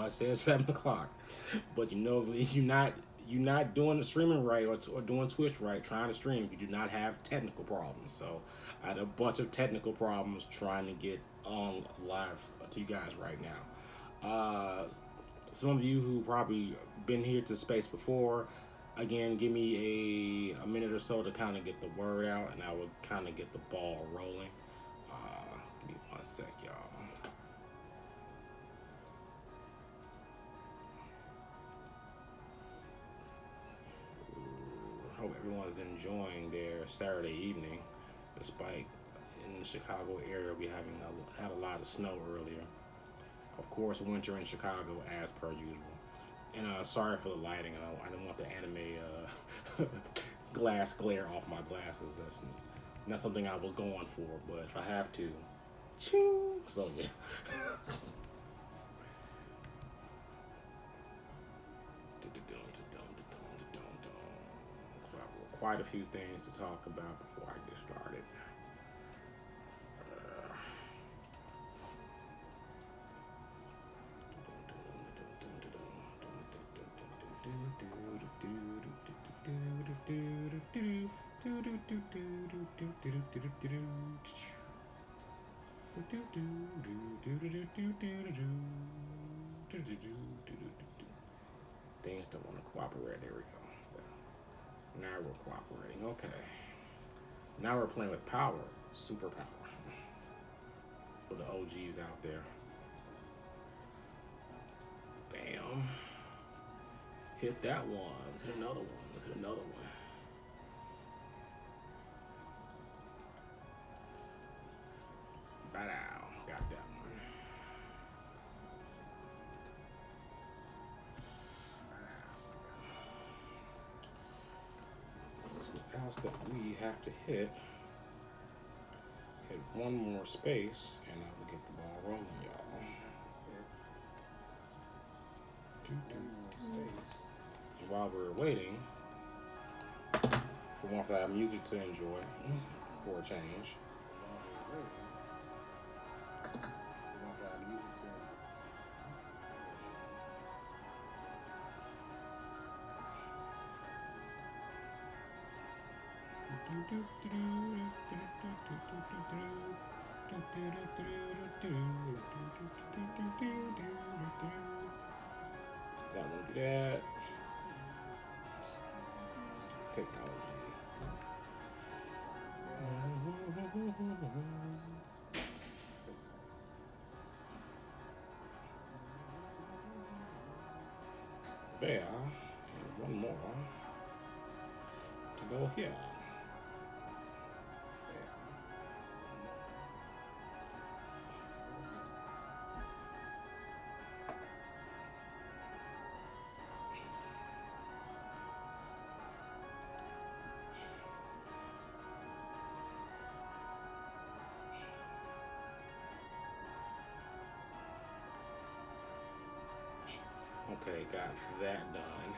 I said 7 o'clock. But you know, if you're not doing the streaming right or doing Twitch right, trying to stream, you do not have technical problems. So I had a bunch of technical problems trying to get on live to you guys right now. Some of you who probably been here to space before, again, give me a minute or so to kind of get the word out, and I will kind of get the ball rolling. Give me 1 sec, y'all. Hope everyone's enjoying their Saturday evening, despite in the Chicago area we had a lot of snow earlier. Of course, winter in Chicago as per usual. And sorry for the lighting. I don't want the anime glass glare off my glasses. That's not something I was going for, but if I have to, ching. So yeah. So I've got quite a few things to talk about before I get started. Things don't want to cooperate. There we go. Now we're cooperating. Okay. Now we're playing with power. Superpower. For the OGs out there. Bam. Hit that one. Let's hit another one. Let's hit another one. Ba-dow. Got that one. Let's see what else that we have to hit. Hit one more space, and I will get the ball rolling, y'all. And while we're waiting, for once I have music to enjoy, for a change. That won't do that. Technology. There, and one more to go here. Okay, got that done.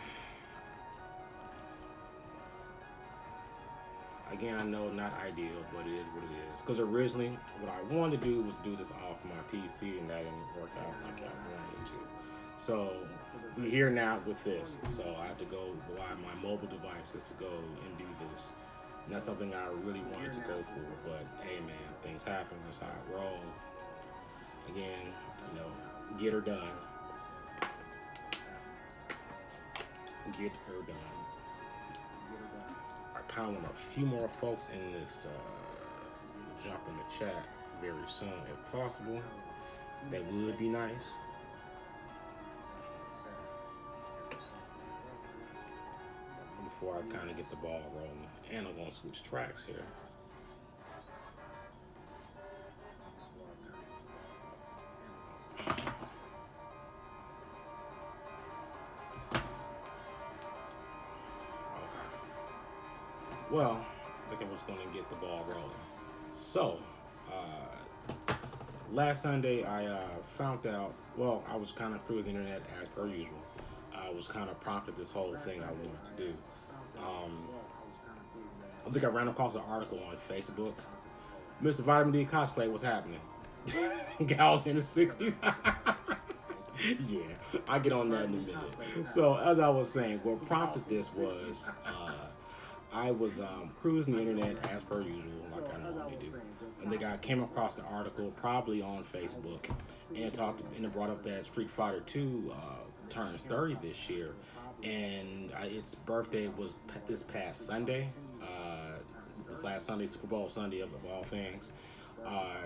Again, I know not ideal, but it is what it is. Because originally, what I wanted to do was do this off my PC, and that didn't work out like I wanted to. So we're here now with this. So I have to go rely on my mobile devices to go and do this. And that's something I really wanted to go for. But hey, man, things happen. That's how it rolls. Again, get her done. Get her done. I kind of want a few more folks in this jump in the chat very soon, if possible. That would be nice. Before I kind of get the ball rolling, and I'm gonna switch tracks here. Well, I think I was going to get the ball rolling. So, last Sunday I found out, well, I was kind of cruising the internet as per usual. I was kind of prompted this whole thing I wanted to do. I think I ran across an article on Facebook. Mr. Vitamin D cosplay, what's happening? Gals in the 60s. Yeah, I'll get on that in a minute. So as I was saying, what prompted this was I was cruising the internet as per usual, like I normally do. And I came across the article probably on Facebook, and it brought up that Street Fighter 2 turns 30 this year, and its birthday was this past Sunday, this last Sunday, Super Bowl Sunday of all things.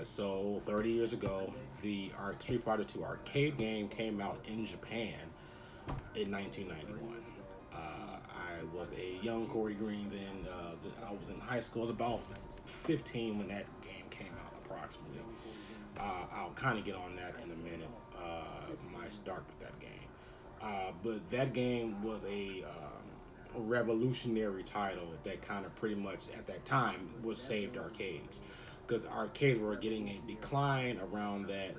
So 30 years ago, the Street Fighter 2 arcade game came out in Japan in 1991. I was a young Corey Green then. I was in high school. I was about 15 when that game came out, approximately. I'll kind of get on that in a minute. My start with that game. But that game was a revolutionary title that kind of pretty much at that time was saved arcades, because arcades were getting a decline around that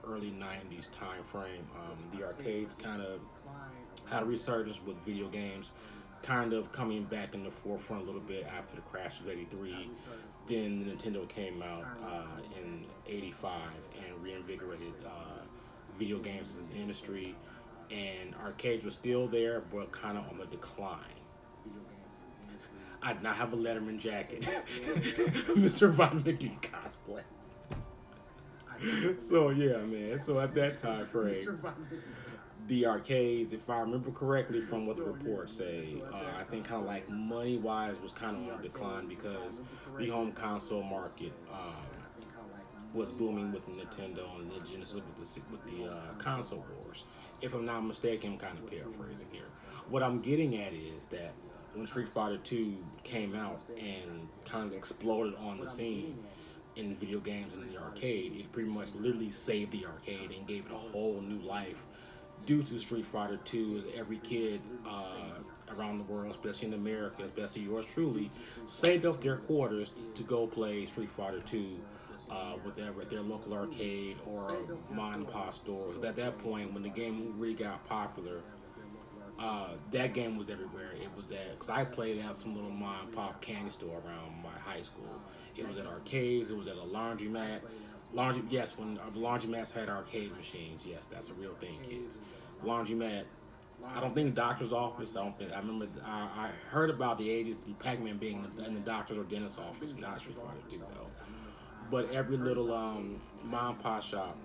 early 90s time frame. The arcades kind of had a resurgence with video games kind of coming back in the forefront a little bit after the crash of 83. Then the Nintendo came out in 85 and reinvigorated video games as an industry, and arcades were still there but kind of on the decline. I did not have a Letterman jacket. Mr. Vitamin D cosplay. So yeah, man. So at that time frame, the arcades, if I remember correctly from what the reports say, I think kind of like money-wise was kind of on decline because the home console market was booming with Nintendo and the Genesis with the console wars. If I'm not mistaken, I'm kind of paraphrasing here. What I'm getting at is that when Street Fighter 2 came out and kind of exploded on the scene in video games and in the arcade, it pretty much literally saved the arcade and gave it a whole new life. Due to Street Fighter 2, as every kid around the world, especially in America, especially yours truly, saved up their quarters to go play Street Fighter 2 whatever at their local arcade or mom and pop store. At that point, when the game really got popular, that game was everywhere. It was at, because I played at some little mom and pop candy store around my high school. It was at arcades. It was at a laundromat. Yes, when laundromats had arcade machines. Yes, that's a real thing, kids. Laundromat. I don't think doctor's office. I remember. I heard about the '80s Pac-Man being in the doctor's or dentist's office, not Street Fighter 2 though. But every little mom and pop shop,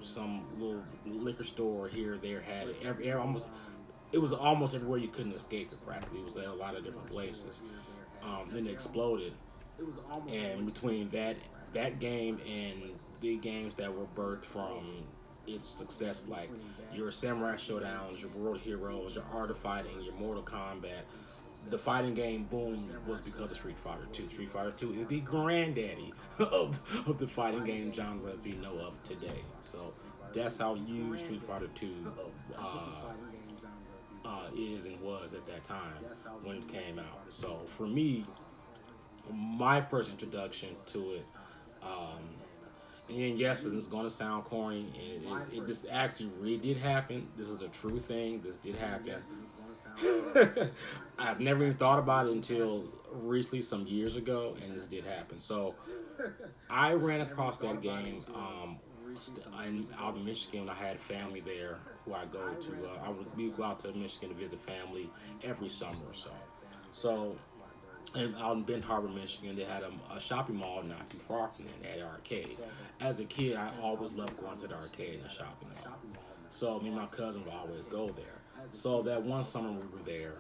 some little liquor store here or there had it. It was almost everywhere you couldn't escape it. Practically, it was at a lot of different places. Then it exploded, and between that game and the games that were birthed from its success, like your Samurai Showdowns, your World Heroes, your Art of Fighting, your Mortal Kombat, the fighting game boom was because of Street Fighter 2. Street Fighter 2 is the granddaddy of the fighting game genre as we know of today. So that's how huge Street Fighter 2 is and was at that time when it came out. So for me, my first introduction to it, and yes, it's going to sound corny. This actually really did happen. This is a true thing. This did happen. I've never even thought about it until recently, some years ago, and this did happen. So I ran across that game out in Michigan. I had family there who I go to. We go out to Michigan to visit family every summer or so. So, and out in Benton Harbor, Michigan, they had a shopping mall not too far from there. They had an arcade. As a kid, I always loved going to the arcade and the shopping mall. So me and my cousin would always go there. So that one summer we were there,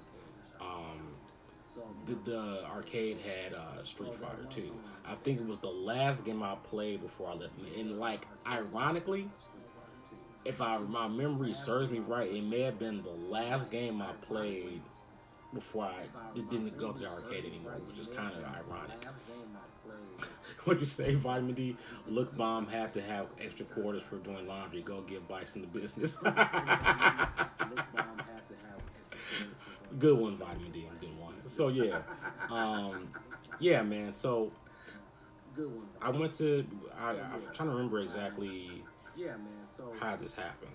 the arcade had Street Fighter 2. I think it was the last game I played before I left. And like, ironically, if my memory serves me right, it may have been the last game I played before I didn't go to the arcade anymore, which is kind of ironic. What you say, Vitamin D? Look, Mom had to have extra quarters for doing laundry. Go give Bison the business. Good one, Vitamin D. Good one. So yeah, yeah, man. So I went to. I'm trying to remember exactly how this happened.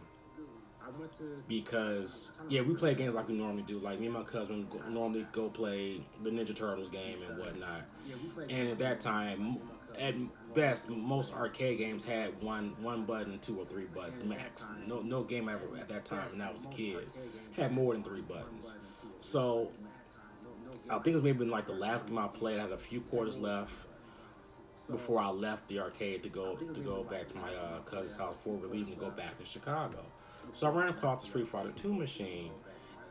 Because we play games like we normally do. Like me and my cousin normally go play the Ninja Turtles game and whatnot. And at that time, best, most arcade games had one button, two or three buttons max. No game ever at that time when I was a kid had more than three buttons. So I think it was maybe like the last game I played. I had a few quarters left before I left the arcade to go back to my cousin's house before we're leaving to go back to Chicago. So I ran across the Street Fighter 2 machine,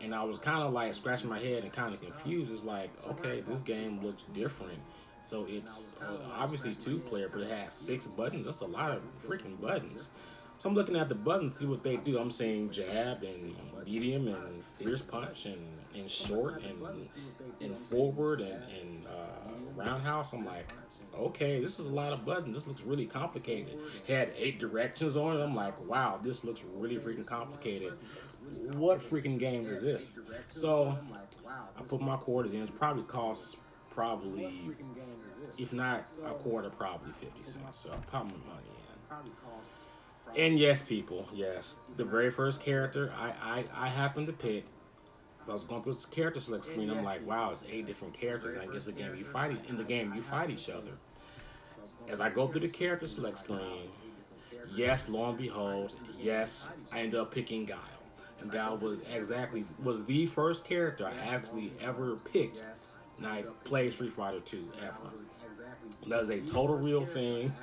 and I was kind of like scratching my head and kind of confused. It's like, okay, this game looks different. So it's obviously two-player, but it has six buttons. That's a lot of freaking buttons. So I'm looking at the buttons, see what they do. I'm seeing jab and medium and fierce punch and short and forward and roundhouse. I'm like, okay, this is a lot of buttons. This looks really complicated. It had 8 directions on it. I'm like, wow, this looks really freaking complicated. What freaking game is this? So I put my quarters in. It probably costs if not a quarter, probably 50 cents. So I put my money in. And yes, people, yes, the very first character I happened to pick. I was going through this character select screen. I'm like, wow, it's 8 different characters. I guess in the game you fight each other. As I go through the character select screen, yes, lo and behold, yes, I ended up picking Guile. And Guile was the first character I actually ever picked when I played Street Fighter 2 ever. That was a total real thing.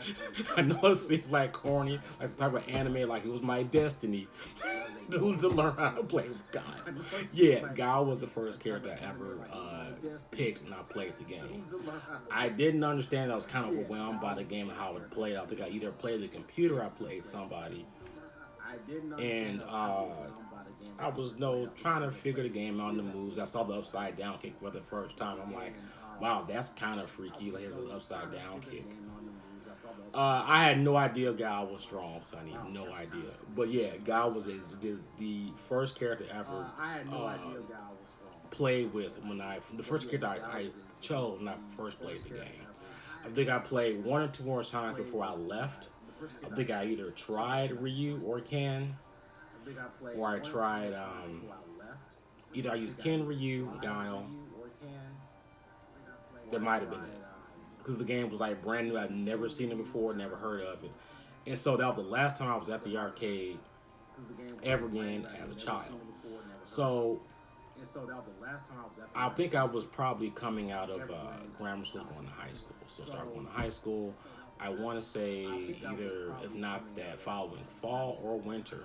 I know it seems like corny. I was talking about anime like it was my destiny to learn how to play with Guile. Yeah, Guile was the first character I ever picked when I played the game. I didn't understand. I was kind of overwhelmed by the game and how it played. I think I either played the computer or I played somebody. And I was trying to figure the game out on the moves. I saw the upside down kick for the first time. I'm like, wow, that's kind of freaky. Like it's an upside down kick. I had no idea Guile was strong, Sonny. No idea. But yeah, Guile was the first character ever played with the first character I chose when I first played the game. I think I played 1 or 2 more times before I left. I think I either tried Ryu or Ken, or I tried either I used Ken, Ryu, Guile. That might have been it, because the game was like brand new. I've never seen it before, never heard of it, and so that was the last time I was at the arcade ever again as a child. So I think I was probably coming out of grammar school, going to high school. So I started going to high school. I want to say either, if not that following fall or winter,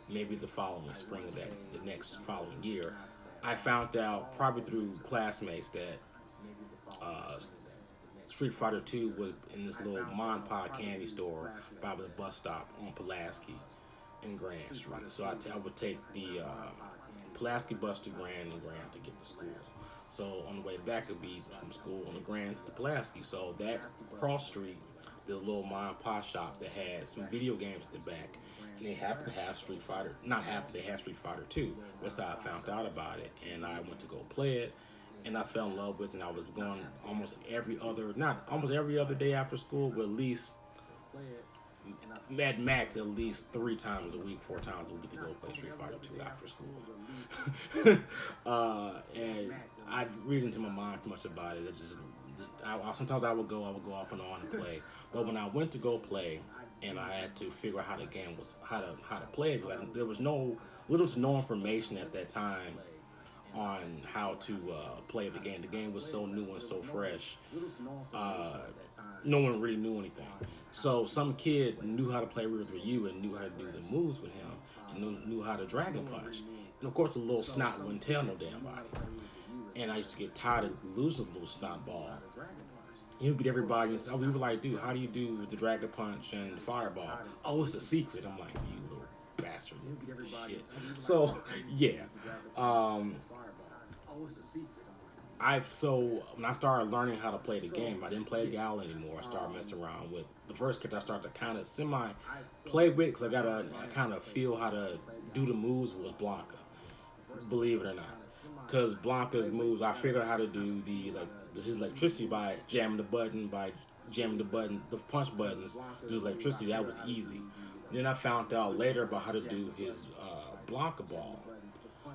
maybe the following spring of the next following year, I found out probably through classmates that Street Fighter 2 was in this little mom and pop candy store by the bus stop on Pulaski and Grand Street. So I would take the Pulaski bus to Grand and Grand to get to school. So on the way back, it'd be from school on the Grand to the Pulaski. So that cross street, the little mom and pop shop that had some video games at the back, and they happened to have Street Fighter. Not happened, they had Street Fighter 2. That's how I found out about it, and I went to go play it. And I fell in love with it, and I was going not almost every other day after school, but at least at max at least 3 times a week, 4 times a week to go play Street Fighter 2 after school. And I read into my mind much about it. Sometimes I would go off and on and play. But when I went to go play, and I had to figure out how the game was, how to play it, like, there was little to no information at that time on how to play the game. The game was so new and so fresh. No one really knew anything. So some kid knew how to play with Ryu and knew how to do the moves with him and knew how to Dragon Punch. And of course the little snot wouldn't tell no damn body. And I used to get tired of losing the little snot ball. He would beat everybody, and we were like, dude, how do you do the Dragon Punch and the Fireball? Oh, it's a secret. I'm like, you little bastard, piece of shit. So, yeah. So when I started learning how to play the game, I didn't play Gal anymore. I started messing around with the first character. I started to kind of play with, because I got to kind of feel how to do the moves, was Blanca. Believe it or not, because Blanca's moves, I figured out how to do his electricity by jamming the punch buttons, do his electricity. That was easy. Then I found out later about how to do his Blanca ball.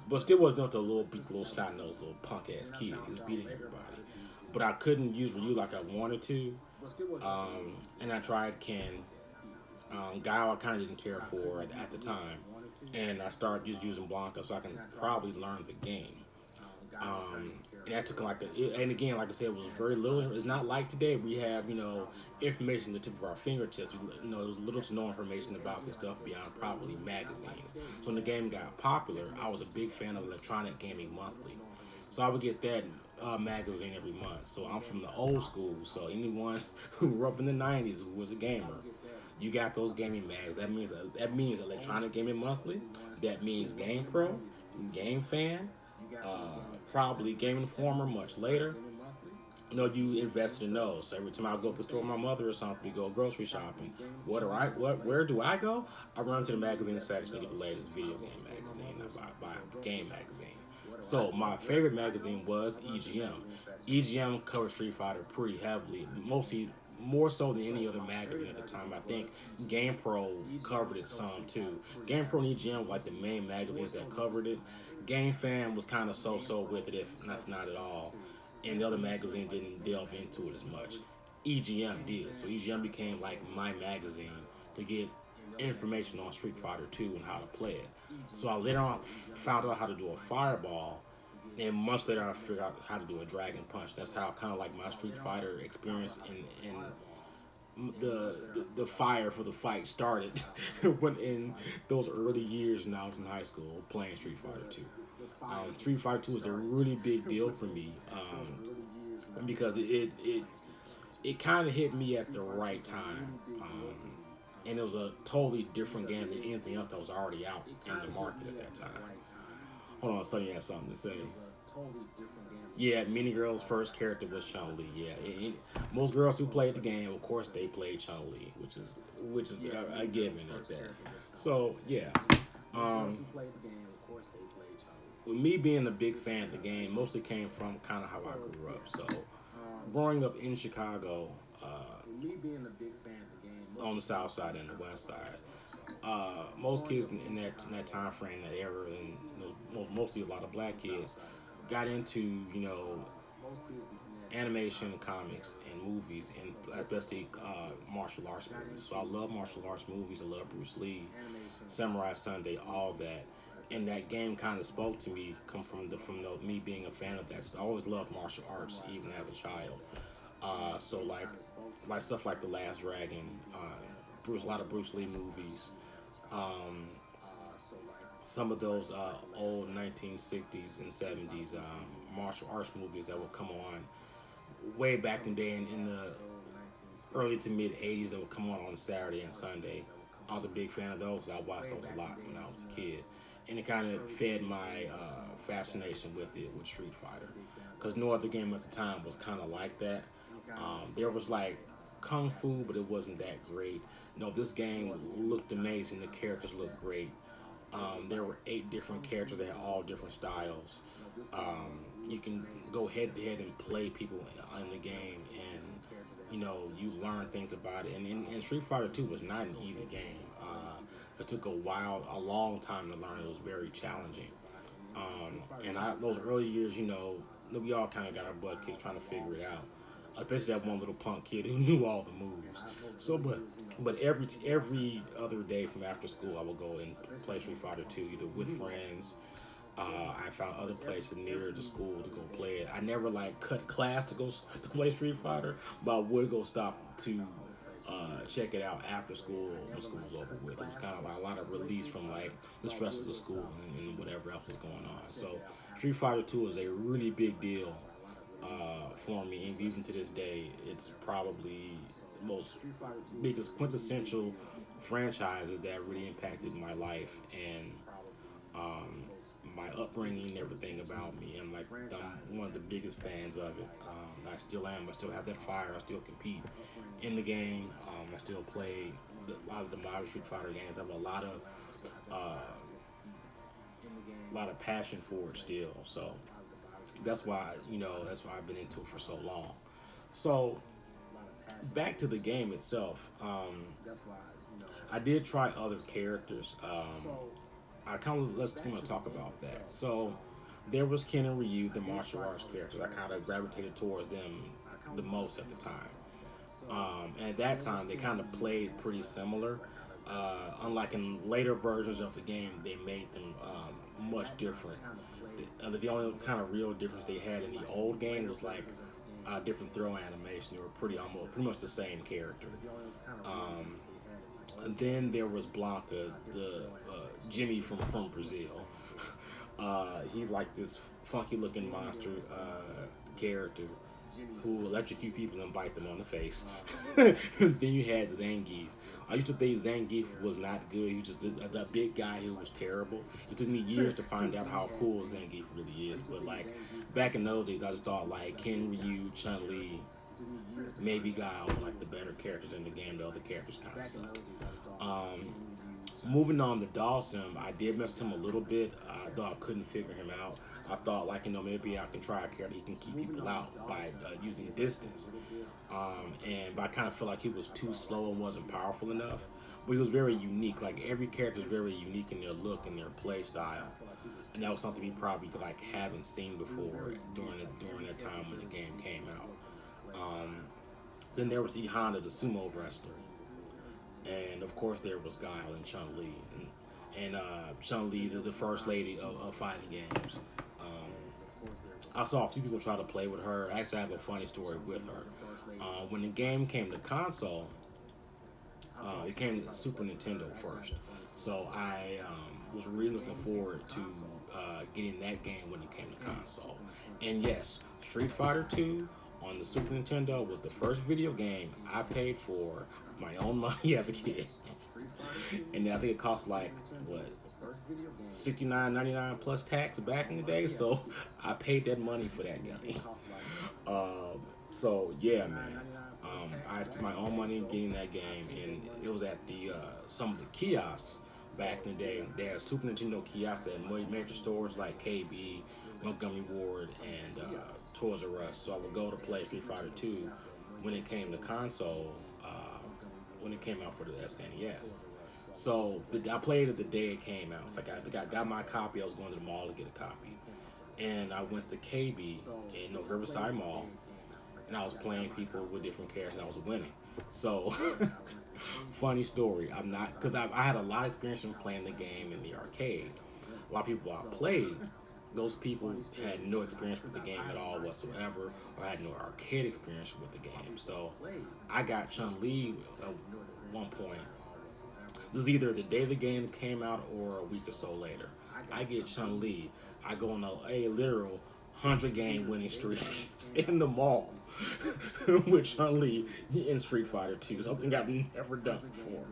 But still wasn't up to a little snot-nosed little punk-ass kid. He was beating everybody. But I couldn't use Ryu like I wanted to. And I tried Ken, guy I kind of didn't care for at the time, and I started just using Blanca so I can probably learn the game. And that took and again, like I said, it was very little. It's not like today we have, information at the tip of our fingertips. There was little to no information about this stuff beyond probably magazines. So when the game got popular, I was a big fan of Electronic Gaming Monthly. So I would get that magazine every month. So I'm from the old school. So anyone who grew up in the '90s who was a gamer, you got those gaming mags. That means Electronic Gaming Monthly. That means Game Pro, Game Fan, probably Game Informer much later. You invested in those. So every time I go to the store with my mother or something, we go grocery shopping. Where do I go? I run to the magazine section to get the latest video game magazine. I buy a game magazine. So my favorite magazine was EGM. EGM covered Street Fighter pretty heavily, mostly more so than any other magazine at the time. I think Game Pro covered it some too. Game Pro and EGM were like the main magazines that covered it. Game Fan was kind of so-so with it, if not at all. And the other magazine didn't delve into it as much. EGM did. So EGM became like my magazine to get information on Street Fighter 2 and how to play it. So I later on found out how to do a fireball, and months later I figured out how to do a dragon punch. That's how kind of like my Street Fighter experience and the fire for the fight started when in those early years when I was in high school playing Street Fighter 2. Street Fighter 2 was a really big deal for me because it kind of hit me at the right time. And it was a totally different game than anything else that was already out in the market at that time. Hold on, Sonny has something to say. Yeah, Mini Girl's first character was Shawn Lee. Yeah, most girls who played the game, of course, they played Shawn Lee, which is a given right there. So yeah, with me being a big fan of the game, mostly came from kind of how I grew up. So growing up in Chicago, on the south side and the west side, most kids in that time frame, that era, and mostly a lot of black kids got into animation, comics, and movies, and especially martial arts movies. So I love martial arts movies. I love Bruce Lee, Samurai Sunday, all that. And that game kind of spoke to me, come from me being a fan of that. So I always loved martial arts, even as a child. So like stuff like The Last Dragon, a lot of Bruce Lee movies, some of those old 1960s and 70s martial arts movies that would come on way back in the day in the early to mid 80s that would come on Saturday and Sunday. I was a big fan of those. I watched those a lot when I was a kid. And it kind of fed my fascination with Street Fighter. Because no other game at the time was kind of like that. There was like Kung Fu, but it wasn't that great. This game looked amazing. The characters looked great. There were 8 different characters that had all different styles. You can go head to head and play people in the game, and you learn things about it. And Street Fighter 2 was not an easy game. It took a long time to learn. It was very challenging. And those early years, we all kind of got our butt kicked trying to figure it out. Especially that one little punk kid who knew all the moves. So, but every other day from after school, I would go and play Street Fighter 2, either with friends. I found other places near the school to go play it. I never cut class to play Street Fighter, but I would go stop to check it out after school when school was over with. It was kind of like a lot of release from the stresses of school and whatever else was going on. So Street Fighter 2 is a really big deal for me, and even to this day, it's probably the most biggest quintessential franchises that really impacted my life and my upbringing and everything about me. I'm one of the biggest fans of it. I still am. I still have that fire. I still compete in the game. I still play a lot of the modern Street Fighter games. I have a lot of passion for it still. So that's why I've been into it for so long. So back to the game itself. I did try other characters. Let's talk about that. So there was Ken and Ryu, the martial arts characters. I kind of gravitated towards them the most at the time. And at that time, they kind of played pretty similar. Unlike in later versions of the game, they made them much different. The only kind of real difference they had in the old game was like different throw animation. They were pretty much the same character. And then there was Blanca, the Jimmy from Brazil. He's like this funky looking monster character who electrocute people and bite them on the face. Then you had Zangief. I used to think Zangief was not good. He was just a big guy who was terrible. It took me years to find out how cool Zangief really is. But like back in those days, I just thought like Ken, Ryu, Chun Li, maybe Guile were like the better characters in the game. The other characters kind of suck. Moving on to Dawson, I did mess with him a little bit. I thought I couldn't figure him out. I thought like maybe I can try a character he can keep people out by using distance. But I kind of felt like he was too slow and wasn't powerful enough. But he was very unique. Like every character is very unique in their look and their play style, and that was something we probably like haven't seen before during that time when the game came out. Then there was E Honda, the sumo wrestler, and of course there was Guile and Chun Li, and Chun Li, the first lady of fighting games. I saw a few people try to play with her. Actually, I have a funny story with her. When the game came to console, it came to Super Nintendo first. So I was really looking forward to getting that game when it came to console. And yes, Street Fighter 2 on the Super Nintendo was the first video game I paid for my own money as a kid. And I think it cost like, what, $69.99 plus tax back in the day, so I paid that money for that game. So yeah, man, I spent my own money getting that game, and it was at the some of the kiosks back in the day. They had Super Nintendo kiosks at major stores like KB, Montgomery Ward, and Toys R Us. So I would go to play Street Fighter 2 when it came to console, when it came out for the SNES. So I played it the day it came out. It's like I got my copy. I was going to the mall to get a copy, and I went to KB in the Riverside Mall, and I was playing people with different characters, and I was winning. So, funny story. I'm not, because I had a lot of experience in playing the game in the arcade. A lot of people I played, those people had no experience with the game at all whatsoever, or had no arcade experience with the game. So, I got Chun Li at one point. This is either the day the game came out or a week or so later. I get Chun Li. I go on a literal 100-game winning streak in the mall with Shawn Lee in Street Fighter 2, something I've never done before.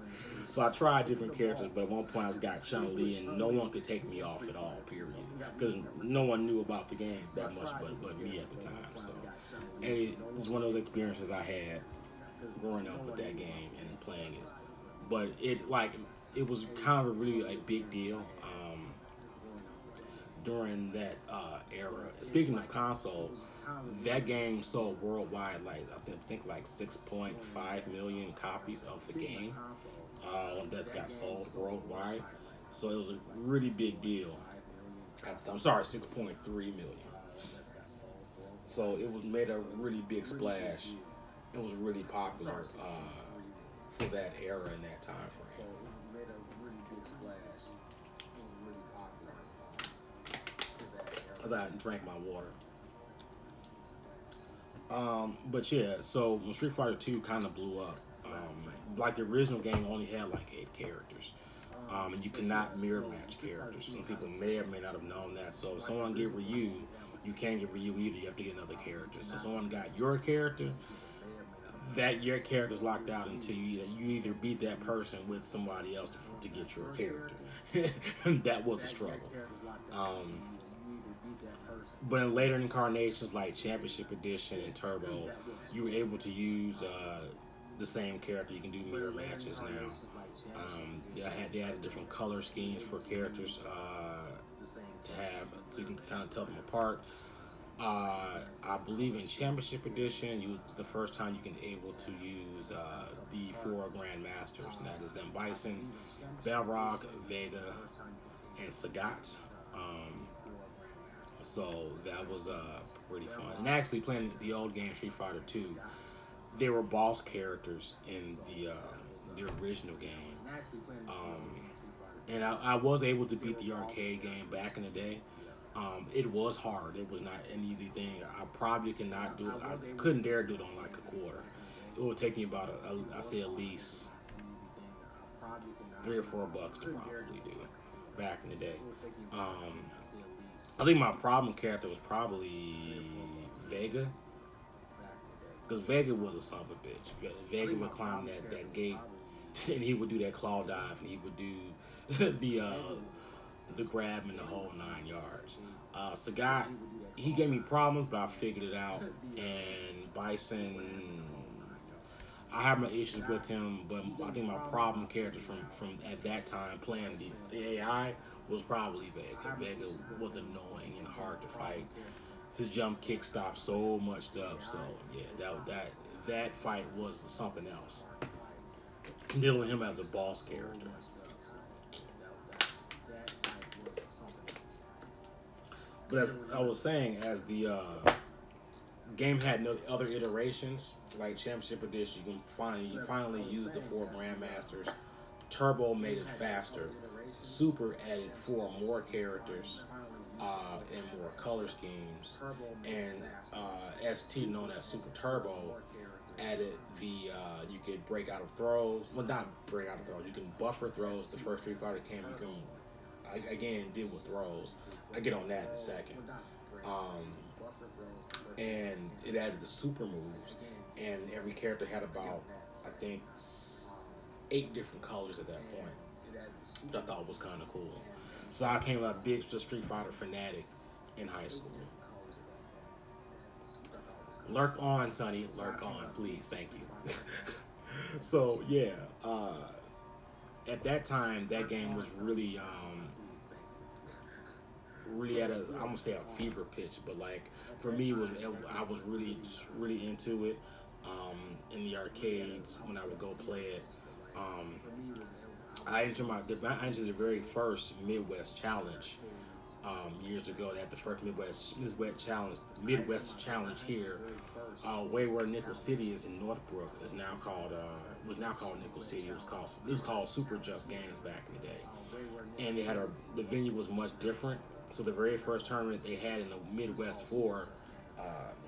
So I tried different characters, but at one point I got Shawn Lee, and no one could take me off at all, period. Because no one knew about the game that much but me at the time. So it was one of those experiences I had growing up with that game and playing it. But it was kind of really a big deal during that era. Speaking of console, that game sold worldwide I think like 6.5 million copies of the game that got sold worldwide. So it was a really big deal. I'm sorry, 6.3 million. So it was made a really big splash. It was really popular for that era and that time frame. As I drank my water. But yeah, so when Street Fighter 2 kind of blew up, like the original game only had like 8 characters. And you cannot mirror match characters. Some people may or may not have known that. So if someone get Ryu, you can't get Ryu either. You have to get another character. So if someone got your character, your character's locked out until you either beat that person with somebody else to get your character. That was a struggle. But in later incarnations like Championship Edition and Turbo, you were able to use the same character. You can do mirror matches now. They had different color schemes for characters to have, so you can kind of tell them apart. I believe in Championship Edition, the first time you can able to use the 4 Grandmasters, and that is them Bison, Balrog, Vega, and Sagat. So that was pretty fun. And actually playing the old game Street Fighter 2, they were boss characters in the original game. And I was able to beat the arcade game back in the day. It was hard. It was not an easy thing. I probably could not do it. I couldn't dare do it on like a quarter. It would take me about I say at least $3 or $4 to probably do it back in the day. I think my problem character was probably Vega, because Vega was a son of a bitch. Vega would climb that gate, and he would do that claw dive, and he would do the grab in the whole 9 yards. Sagat, he gave me problems, but I figured it out. And Bison, I have my issues with him, but I think my problem character from at that time playing the AI was probably Vega. Vega was annoying and hard to fight. His jump kick stopped so much stuff. So yeah, that fight was something else. Dealing with him as a boss character. But as I was saying, as the game had no other iterations, like Championship Edition, you can finally use the 4 Grandmasters. Turbo made it faster. Super added 4 more characters and more color schemes. And ST, known as Super Turbo, added the you could break out of throws. Well, not break out of throws. You can buffer throws. The first Street Fighter game, you can again deal with throws. I get on that in a second. And it added the super moves, and every character had about, I think, 8 different colors at that point, which I thought was kind of cool. So I came a big Street Fighter fanatic in high school. Lurk on, Sonny. Lurk on, please. Thank you. So yeah, at that time, that game was really at a, I'm gonna say a fever pitch, but like for me, I was really into it. In the arcades when I would go play it. I entered the very first Midwest Challenge years ago. They had the first Midwest Challenge here, way where Nickel City is in Northbrook. Is now called was now called Nickel City. It was called Super Just Games back in the day, and they had the venue was much different. So the very first tournament they had in the Midwest for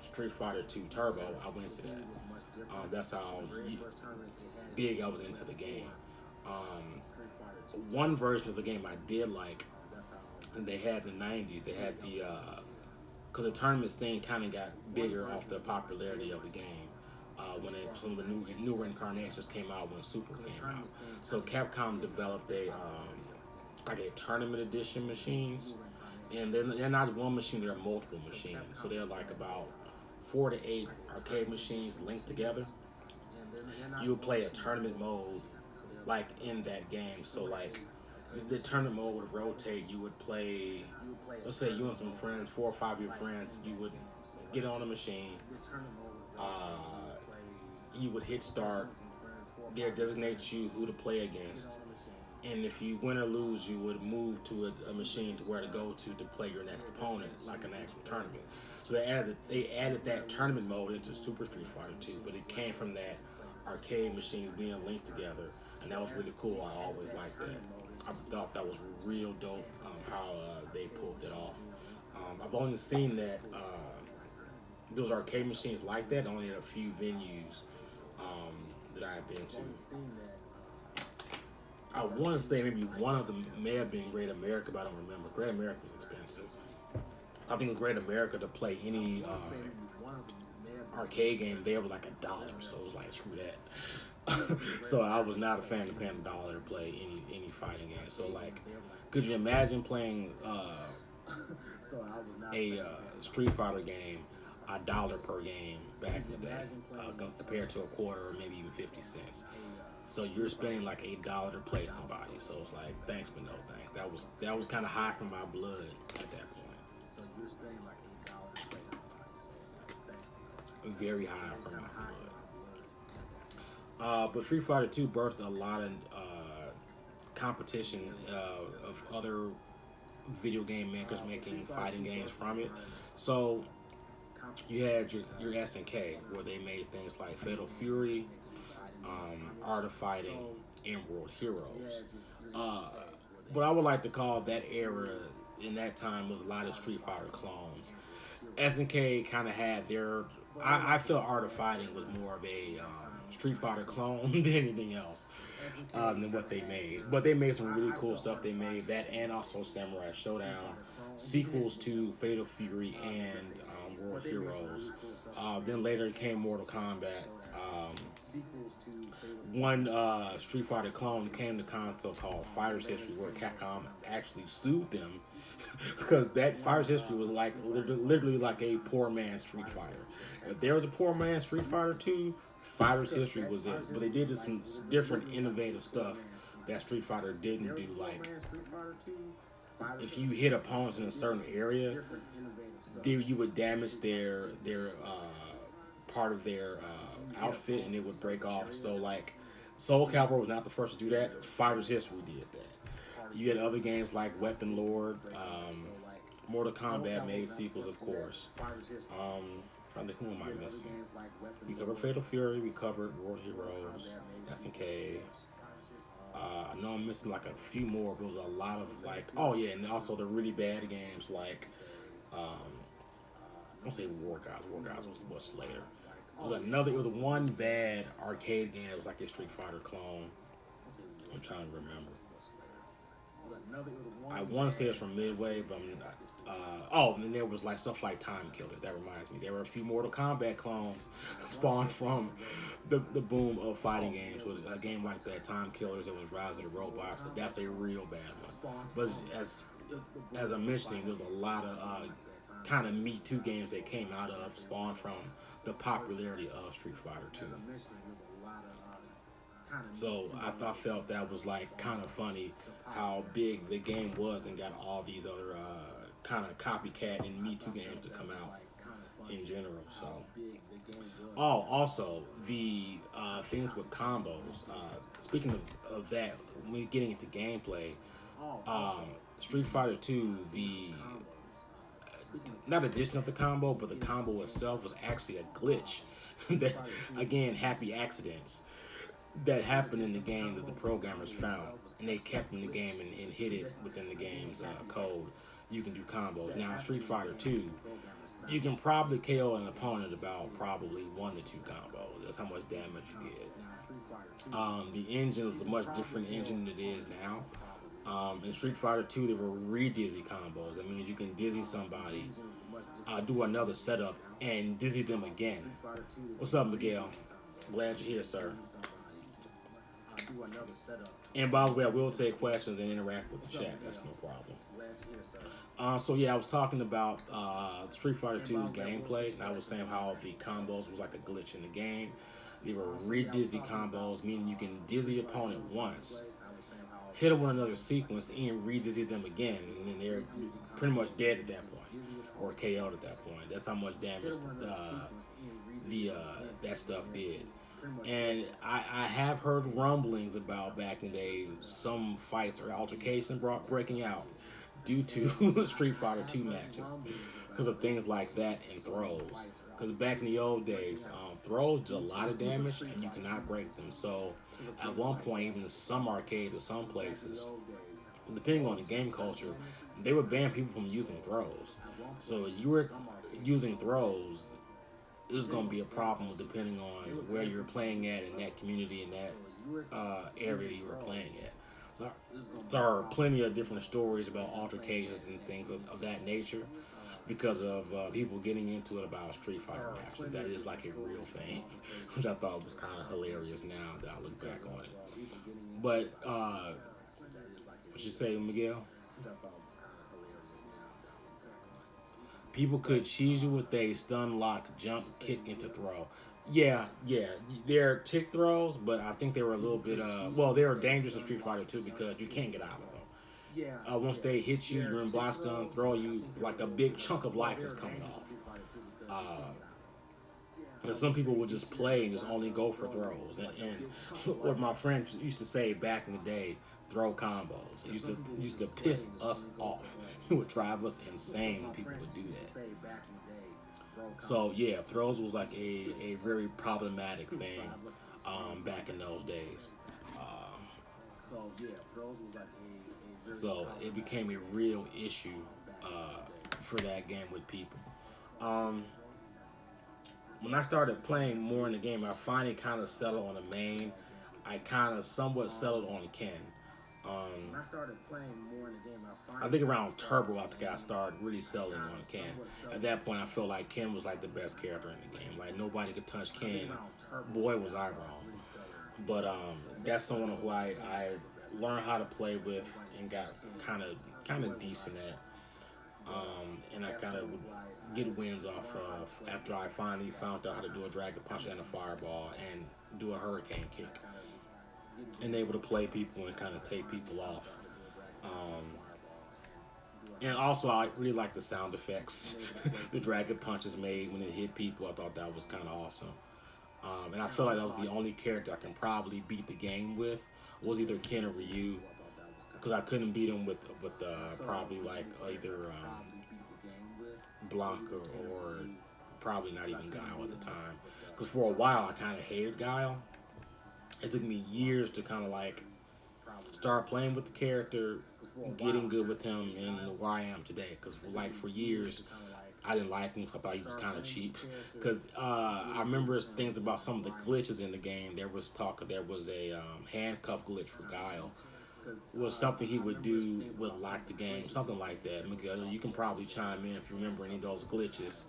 Street Fighter 2 Turbo, I went to that. That's how big I was into the game. One version of the game I did like, and they had the 90s. They had because the tournament thing kind of got bigger off the popularity of the game when the newer incarnations came out, when Super came out. So Capcom developed a tournament edition machines. And they're not one machine, they're multiple machines. So they're like about 4 to 8 arcade machines linked together. You would play a tournament mode like in that game. So like the tournament mode would rotate. You would play, let's say you and some friends, 4 or 5 of your friends, you would get on a machine. You would hit start. They'll designate you who to play against. And if you win or lose, you would move to a machine to where to go to play your next opponent, like an actual tournament. So they added that tournament mode into Super Street Fighter 2, but it came from that arcade machines being linked together, and that was really cool. I always liked that. I thought that was real dope how they pulled it off. I've only seen that those arcade machines like that only in a few venues that I've been to. I want to say maybe one of them may have been Great America, but I don't remember. Great America was expensive. I think in Great America to play any arcade game there was like $1, so it was like screw that. So I was not a fan of paying $1 to play any fighting game. So like, could you imagine playing a Street Fighter game $1 per game back in the day compared to a quarter or maybe even 50 cents? So you're spending like $8 to play somebody. So it's like, thanks but no thanks. That was kind of high from my blood at that point. So you're spending like $8 to play somebody. So it's like, thanks but no thanks. Very high from my blood. But Street Fighter 2 birthed a lot of competition of other video game makers making fighting games from it. So you had your SNK, where they made things like Fatal Fury, Art of Fighting, and World Heroes. Uh, what I would like to call that era in that time was a lot of Street Fighter clones. SNK kind of had their. I feel Art of Fighting was more of a Street Fighter clone than anything else than what they made. But they made some really cool stuff. They made that and also Samurai Showdown, sequels to Fatal Fury and World Heroes. Then later came Mortal Kombat. One Street Fighter clone came to console called Fighters History, where Capcom actually sued them because that Fighters History was like literally like a poor man's Street Fighter. If there was a poor man's Street Fighter 2, Fighters History was it. But they did some different innovative stuff that Street Fighter didn't do. Like if you hit opponents in a certain area, you would damage their part of their outfit and it would break off. So like Soul Calibur was not the first to do that. Fighters History did that. You had other games like Weapon Lord, Mortal Kombat made sequels, of course. Trying to think, who am I missing? We covered Fatal Fury, we covered World Heroes, SNK. I know I'm missing like a few more, but it was a lot of like, oh yeah, and also the really bad games like, I don't say War Gods. War Gods was much later. It was one bad arcade game. It was like a Street Fighter clone. I'm trying to remember. I want to say it's from Midway, but I'm not. And then there was like stuff like Time Killers. That reminds me. There were a few Mortal Kombat clones spawned from the boom of fighting games. With a game like that, Time Killers, it was Rise of the Robots. That's a real bad one. But as I'm mentioning, there's a lot of kind of Me Too games that came out of, spawned from the popularity of Street Fighter 2. So I felt that was like kind of funny how big the game was and got all these other kind of copycat and Me Too games to come out in general. So, also the things with combos. Speaking of that, when getting into gameplay, Street Fighter 2, the not addition of the combo, but the combo itself was actually a glitch. That again, happy accidents that happened in the game that the programmers found, and they kept in the game and hid it within the game's code. You can do combos. Now, Street Fighter 2, you can probably KO an opponent about probably 1 to 2 combos. That's how much damage you did. The engine is a much different engine than it is now. In Street Fighter 2, there were re-dizzy combos. That means you can dizzy somebody, do another setup, and dizzy them again. What's up, Miguel? Glad you're here, sir. And by the way, I will take questions and interact with the chat. That's no problem. So yeah, I was talking about Street Fighter 2's gameplay, and I was saying how the combos was like a glitch in the game. They were re-dizzy combos, meaning you can dizzy opponent once, hit them with another sequence, and re-dizzy them again, and then they're pretty much dead at that point, or KO'd at that point. That's how much damage that stuff did. And I have heard rumblings about back in the day some fights or altercations breaking out due to Street Fighter 2 matches because of things like that and throws. Because back in the old days, throws did a lot of damage and you cannot break them. So at one point, even in some arcades or some places, depending on the game culture, they would ban people from using throws. So you were using throws, it was going to be a problem depending on where you're playing at in that community, in that area you were playing at. So there are plenty of different stories about altercations and things of that nature because of people getting into it about Street Fighter matches. That is like a real thing, which I thought was kind of hilarious now that I look back on it. But, what you say, Miguel? People could cheese you with a stun lock, jump, kick into throw. Yeah, they're tick throws, but I think they were a little bit, they were dangerous in Street Fighter 2 because you can't get out of them. Once they hit you, you're in block stun, throw you, like a big chunk of life is coming off. And some people would just play and just only go for throws. And what my friends used to say back in the day, throw combos. It used to piss us off. It would drive us insane when people would do that. So yeah, throws was like a very problematic thing back in those days. So it became a real issue for that game with people. Um, when I started playing more in the game, I finally kind of settled on the main. I kind of somewhat settled on Ken. I think around Turbo, I think I started really settling on Ken. At that point, I felt like Ken was like the best character in the game. Like nobody could touch Ken. Boy, was I wrong. But that's someone who I learned how to play with and got kind of decent at. And I kind of would get wins off of after I finally found out how to do a dragon punch and a fireball and do a hurricane kick. And able to play people and kind of take people off. And also, I really like the sound effects the dragon punches made when it hit people. I thought that was kind of awesome. And I feel like that was the only character I can probably beat the game with was either Ken or Ryu, because I couldn't beat him with probably like either Blanca or probably not even Guile at the time. Because for a while I kind of hated Guile. It took me years to kind of like start playing with the character, getting good with him, and where I am today. Because like for years, I didn't like him. I thought he was kind of cheap. Because I remember things about some of the glitches in the game. There was a handcuff glitch for Guile. It was something he would do would lock the game, something like that. Miguel, you can probably chime in if you remember any of those glitches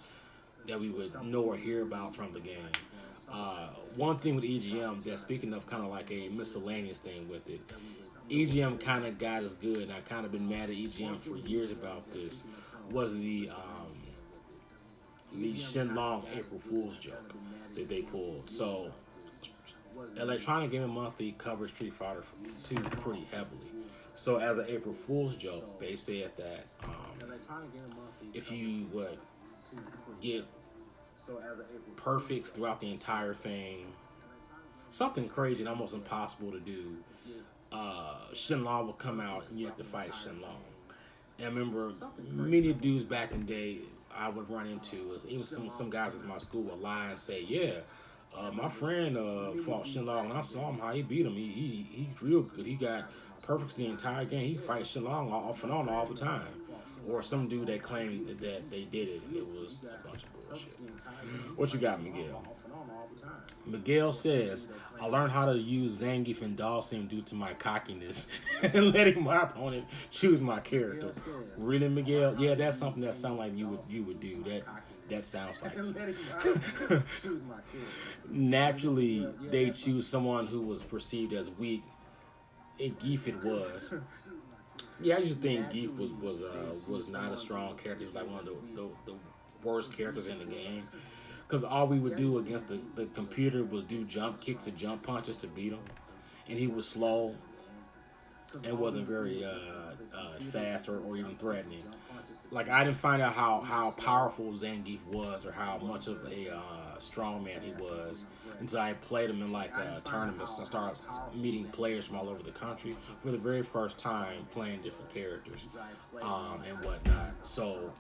that we would know or hear about from the game. One thing with EGM that, speaking of kind of like a miscellaneous thing with it, EGM kind of got us good, and I kind of been mad at EGM for years about this, was the Shin Long April Fool's joke that they pulled. So Electronic Gaming Monthly covers Street Fighter 2 pretty heavily. So as an April Fool's joke, they said that if you would get perfects throughout the entire thing, something crazy and almost impossible to do, Shenlong will come out and you have to fight Shenlong. And I remember many dudes back in the day I would run into, even some guys at my school would lie and say, yeah, my friend fought Shenlong and I saw him how he beat him. He's real good. He got perfects the entire game. He fights Shenlong off and on all the time. Or some dude that claimed that they did it and it was a bunch of bullshit. What you got, Miguel? Miguel says, I learned how to use Zangief and Dawson due to my cockiness and letting my opponent choose my character. Really, Miguel? Yeah, that's something that sounds like you would do. That sounds like naturally they choose someone who was perceived as weak. And Geef it was. Yeah, I just think Geef was not a strong character. He was like one of the worst characters in the game. Because all we would do against the computer was do jump kicks and jump punches to beat him. And he was slow and wasn't very fast or even threatening. Like, I didn't find out how powerful Zangief was or how much of a strong man he was until I played him in like tournaments and started meeting players from all over the country for the very first time, playing different characters and whatnot. So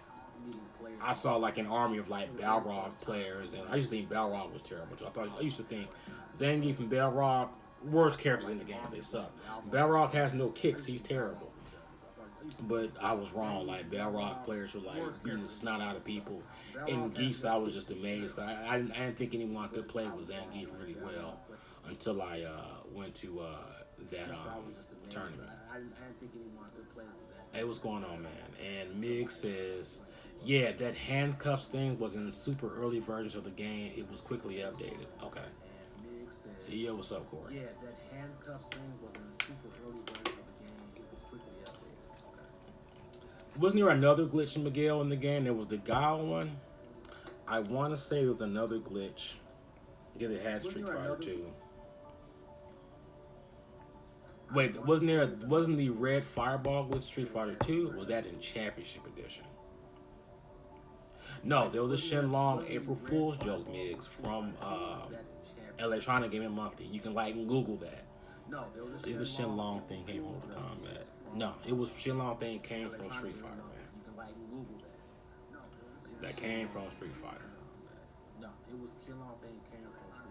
I saw like an army of like Balrog players, and I used to think Balrog was terrible too. I used to think Zangief and Balrog, worst characters in the game. They suck. Balrog has no kicks. He's terrible. But I was wrong. Like, Balrog players were like beating the snot out of people. And Geefs, I was just amazed. I didn't think anyone could play with Zangief really well until I went to that tournament. Hey, what's going on, man? And Mig says, yeah, that handcuffs thing was in super early versions of the game. It was quickly updated. Okay. Yeah, what's up, Corey? Yeah, that handcuffs thing was in super early versions of the game. It was quickly updated. Okay. Wasn't there another glitch in Miguel in the game? There was the Guile one. I want to say there was another glitch that it had Street Fighter 2. Wait, wasn't the red fireball glitch Street Fighter 2? Was that in Championship Edition? No, there was a Shenlong April Fool's joke, Migs, from Electronic Gaming Monthly. You can like Google that. No, there was a Shenlong thing came from Mortal Kombat. No, it was Shenlong thing came from Street Fighter, man. You can like Google that. That came from Street Fighter. No, it was Shin Long thing came from Street.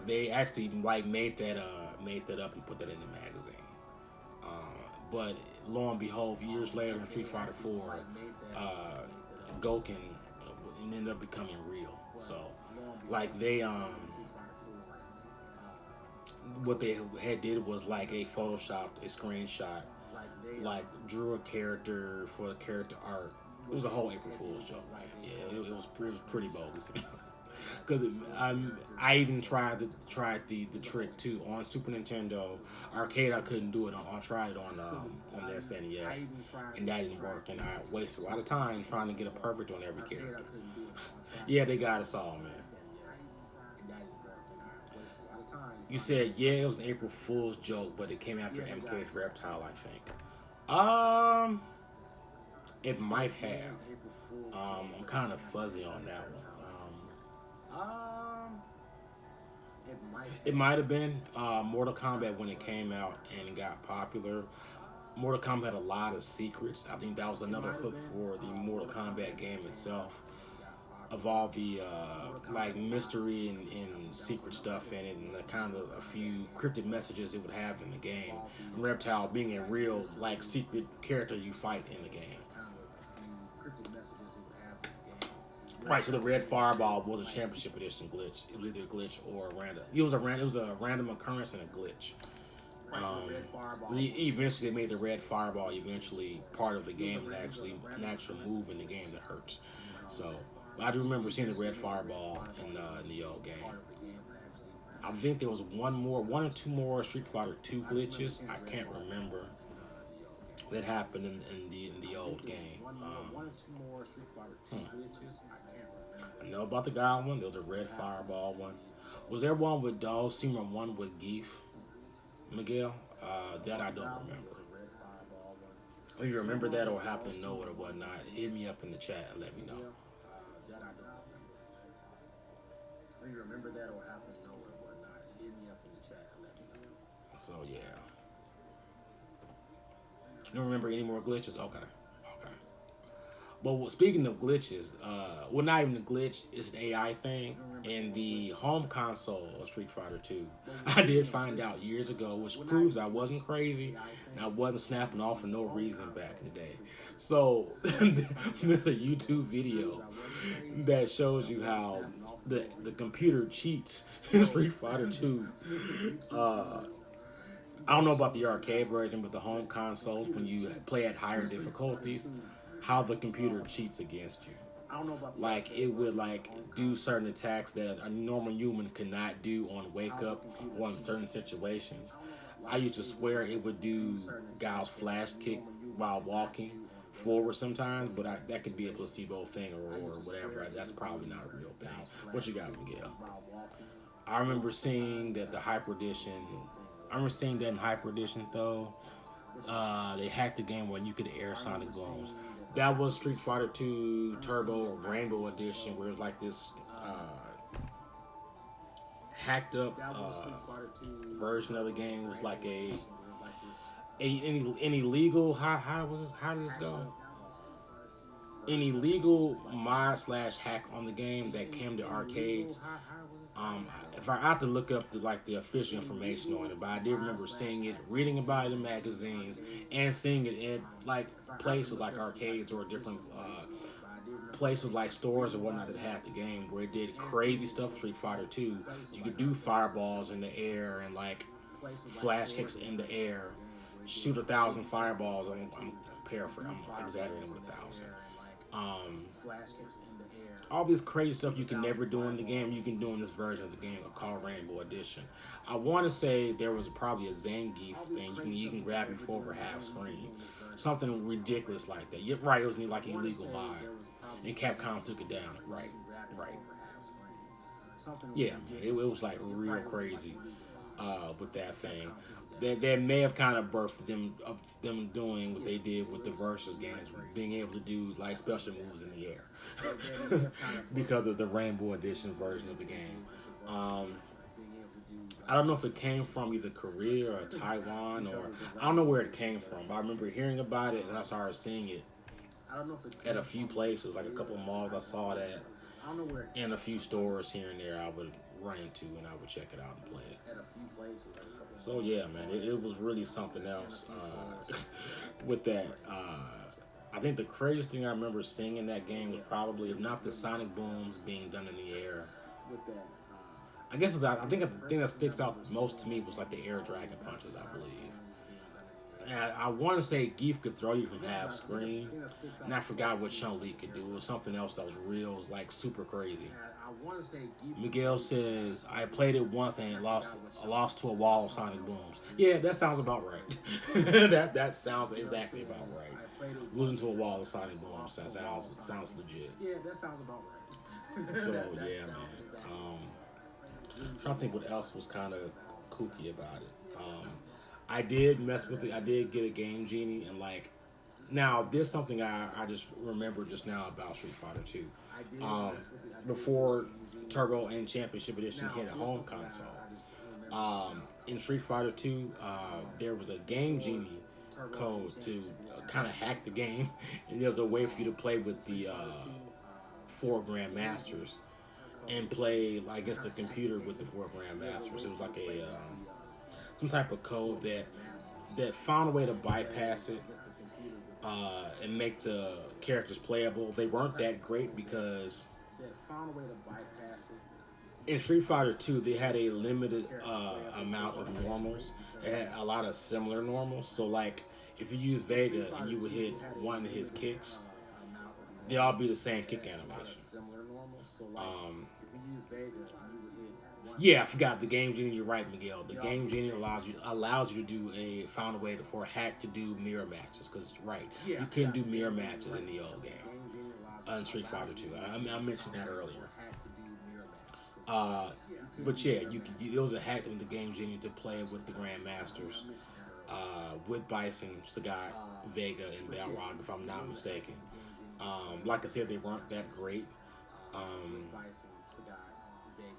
They actually like made that up and put that in the magazine. But lo and behold, years later in Street Fighter 4, Goken ended up becoming real. So, like what they had did was like a photoshopped a screenshot, like drew a character for the character art. It was a whole April Fool's joke. Yeah, it was pretty bogus. Because I even tried the trick too on Super Nintendo arcade. I couldn't do it. I tried it on the SNES, and that didn't work. And I wasted a lot of time trying to get a perfect on every character. Yeah, they got us all, man. You said yeah, it was an April Fool's joke, but it came after MK's Reptile, I think. It might have. I'm kind of fuzzy on that one. It might have been Mortal Kombat when it came out and it got popular. Mortal Kombat had a lot of secrets. I think that was another hook for the Mortal Kombat game itself, of all the like mystery and secret stuff in it, and the kind of a few cryptic messages it would have in the game. And Reptile being a real like secret character you fight in the game. Right, so the red fireball was a championship edition glitch. It was either a glitch or a random. It was a random occurrence and a glitch. Eventually, they made the red fireball eventually part of the game, and actually an actual move in the game that hurts. So I do remember seeing the red fireball in the old game. I think there was one or two more Street Fighter 2 glitches. I can't remember. That happened in the old game. I know about the God one. There was a red fireball one. Was there one with Dawson or one with Geef? Miguel? That I don't remember. If you remember that or happen to know it or whatnot, hit me up in the chat and let me know. If you remember that or happen to know it or whatnot, hit me up in the chat and let me know. So yeah. You don't remember any more glitches? Okay. But speaking of glitches, well, not even a glitch, it's an AI thing. In the home console of Street Fighter 2, I did find out years ago, which proves I wasn't crazy and I wasn't snapping off for no reason back in the day. So, there's a YouTube video that shows you how the computer cheats in Street Fighter 2. I don't know about the arcade version, but the home consoles, when you play at higher difficulties, how the computer cheats against you. Like it would like do certain attacks that a normal human could not do on wake up or in certain situations. I used to swear it would do Gao's flash kick while walking forward sometimes, but that could be a placebo thing or whatever. That's probably not a real thing. What you got, Miguel? I remember seeing that the Hyper Edition. I remember seeing that in Hyper Edition though. They hacked the game where you could air sonic booms. That was Street Fighter 2 Turbo or Rainbow Edition, where it was like this hacked up version of the game. It was like an illegal. How did this go? An illegal mod / hack on the game that came to arcades. If I have to look up the official information on it, but I did remember seeing it, reading about it in magazines, and seeing it in like places like arcades or different places like stores or whatnot that had the game, where it did crazy stuff for Street Fighter 2. You could do fireballs in the air and like flash kicks in the air, shoot 1,000 fireballs. I'm paraphrasing. I'm exaggerating with 1,000. All this crazy stuff you can never do in the game, you can do in this version of the game called Rainbow Edition. I want to say there was probably a Zangief thing. You can grab it for over half screen. Something ridiculous like that. You're right, it was like illegal live. And Capcom took it down. Right. Yeah, it was like real crazy with that thing. That may have kind of birthed them doing what they did with the Versus games, being able to do like special moves in the air because of the Rainbow Edition version of the game. I don't know if it came from either Korea or Taiwan, or I don't know where it came from, but I remember hearing about it and I started seeing it I don't know if it at a few places, like a couple of malls I saw it at, I don't know where. and a few stores here and there I would run into and I would check it out and play it. At a few places, like a couple. So yeah, man, it was really something else with that. I think the craziest thing I remember seeing in that game was probably, if not the sonic booms being done in the air. With that. I guess I think the thing that sticks out most to me was like the air dragon punches, I believe. And I want to say Geef could throw you from half screen, and I forgot what Shawn Lee could do. It was something else that was real, like super crazy. I want to say Miguel says, I played it once and lost to a wall of sonic booms. Yeah, that sounds about right. that sounds exactly about right. Losing to a wall of sonic booms sounds legit. Yeah, that sounds about right. So yeah, man. I'm trying to think what else was kind of kooky about it. I did mess with it. I did get a Game Genie, and like, now there's something I just remembered just now about Street Fighter 2. Before Turbo and Championship Edition hit a home console, in Street Fighter 2, there was a Game Genie code to kind of hack the game, and there was a way for you to play with the 4 Grandmasters and play against the computer with the 4 Grandmasters. It was like a some type of code that found a way to bypass it and make the characters playable. They weren't that great because in Street Fighter 2 they had a limited amount of normals. It had a lot of similar normals. So like if you use Vega and you would hit one of his kicks, they all be the same kick animation. Yeah, I forgot the Game Genie. You're right, Miguel. The Game Genie allows you to do found a way for a hack to do mirror matches. Because right, you couldn't do mirror matches in the old game in Street Fighter 2. I mentioned that earlier. But yeah, it was a hack with the Game Genie to play with the Grandmasters, with Bison, Sagat, Vega, and Balrog, if I'm not mistaken. Like I said, they weren't that great.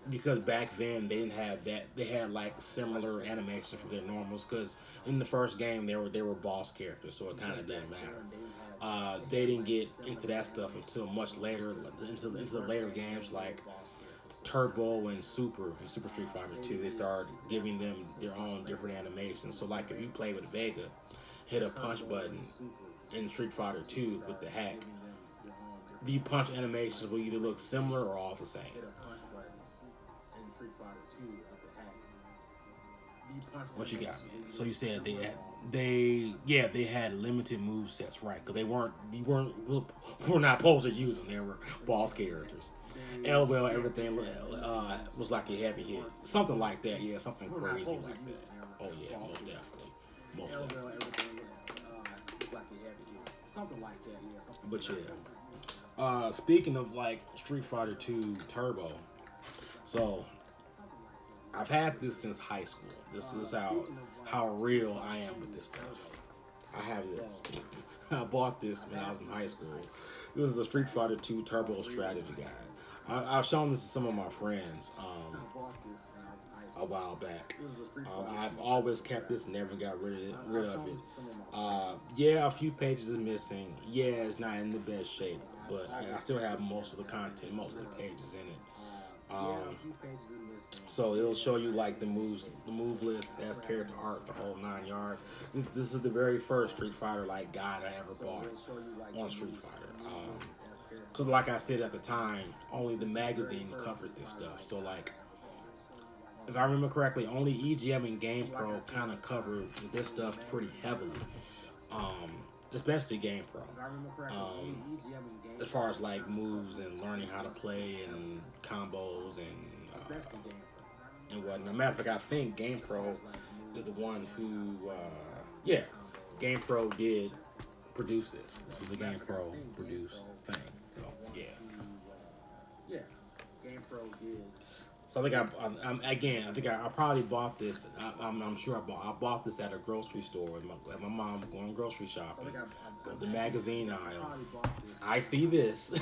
Because back then they didn't have that. They had like similar animation for their normals. Because in the first game they were boss characters, so it kind of didn't matter. They didn't get into that stuff until much later, into the later games like Turbo and Super Street Fighter 2. They started giving them their own different animations. So like if you play with Vega, hit a punch button in Street Fighter 2 with the hack, the punch animations will either look similar or all the same. What you got, man? So you said they had limited move sets, right? Because we're not supposed to use them. They were boss characters. LOL, everything was like a heavy hit, something like that. Yeah, something crazy like that. Oh yeah, most definitely. Something like that. Yeah. But yeah. Speaking of like Street Fighter 2 Turbo, so I've had this since high school. This is how real I am with this stuff. I have this. I bought this when I was in high school. This is a Street Fighter 2 Turbo strategy guide. I've shown this to some of my friends a while back. I've always kept this and never got rid of it. Yeah, a few pages is missing. Yeah, it's not in the best shape, but I still have most of the content, most of the pages in it. So it'll show you like the move list, as character art, the whole 9 yards. This is the very first Street Fighter like guide I ever bought on Street Fighter. Because like I said at the time, only the magazine covered this stuff. So like, if I remember correctly, only EGM and GamePro kind of covered this stuff pretty heavily. Especially GamePro. As far as like moves and learning how to play and combos and whatnot. Matter of fact, I think GamePro is the one who, GamePro did produce this. This was a GamePro produced thing. So yeah. Yeah, GamePro did. So I think I probably bought this. I'm sure I bought this at a grocery store with my mom going grocery shopping. Go to the magazine aisle. I see this,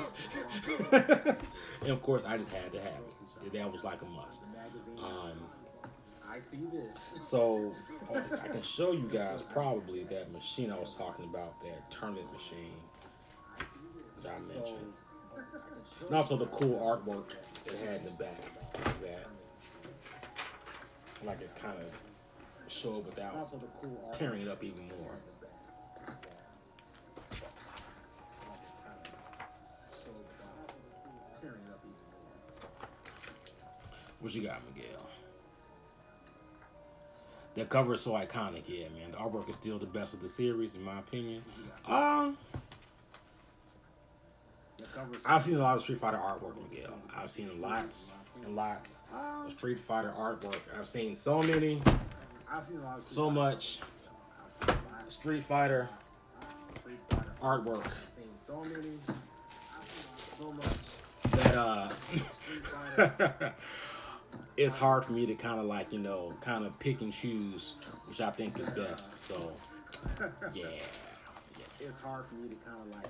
and of course I just had to have it. That was like a must. I see this. So I can show you guys probably that machine I was talking about, that tournament machine. that I mentioned. And also the cool artwork it had in the back. Like that. Like it kind of showed without tearing it up even more. What you got, Miguel? That cover is so iconic, yeah, man. The artwork is still the best of the series, in my opinion. I've seen a lot of Street Fighter artwork, Miguel. I've seen lots and lots of Street Fighter artwork. I've seen so many, so much Street Fighter artwork that it's hard for me to kind of like, kind of pick and choose which I think is best. So, yeah. It's hard for me to kind of like,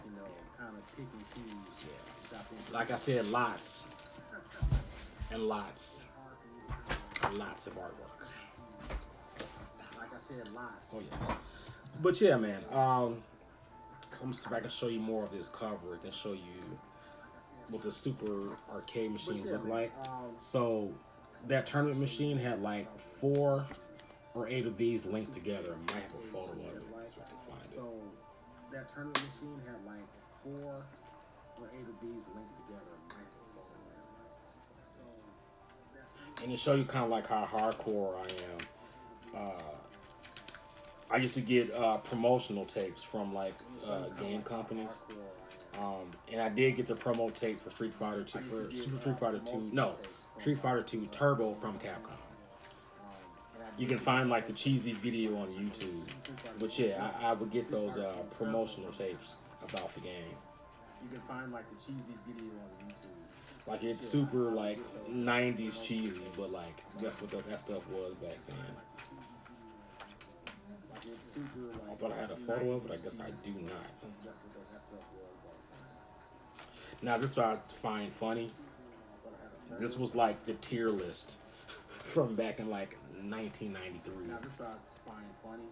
kind of pick and choose. Yeah. Which I think like I said, lots and lots and lots of artwork. Like I said, lots. Oh, yeah. But yeah, man. I'm gonna see if I can show you more of this cover. I can show you what the Super Arcade machine looked like. So that tournament machine had like 4 or 8 of these linked together. I might have a photo of it so I can find it. So that tournament machine had like 4 or 8 of these linked together. I might have a photo of it. And to show you kind of like how hardcore I am. I used to get promotional tapes from like game companies. And I did get the promo tape for Street Fighter 2, for Super Street Fighter 2, no, Street Fighter 2 Turbo from Capcom. You can find like the cheesy video on YouTube. But yeah, I would get those promotional tapes about the game. You can find like the cheesy video on YouTube. Like it's super like 90s cheesy, but like that's what that stuff was back then. I thought I had a photo of it. I guess I do not. Now this I find funny. This was like the tier list from back in like 1993. Now this I find funny.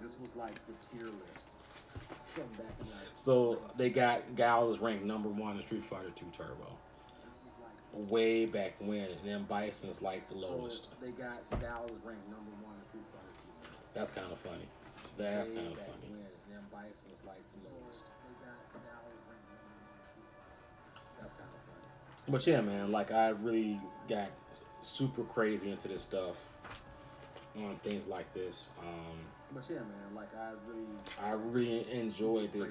This was like the tier list from back in like. So they got Gal is ranked number 1 in Street Fighter 2 Turbo. Way back when, and then Bison is like the lowest. So they got Gal is ranked number 1 in Street Fighter 2 Turbo. That's kind of funny. That's kind of funny. When, and then Bison is like the lowest. That's kind of funny. But yeah, man, like I really got super crazy into this stuff on things like this. But yeah, man, like I really enjoyed the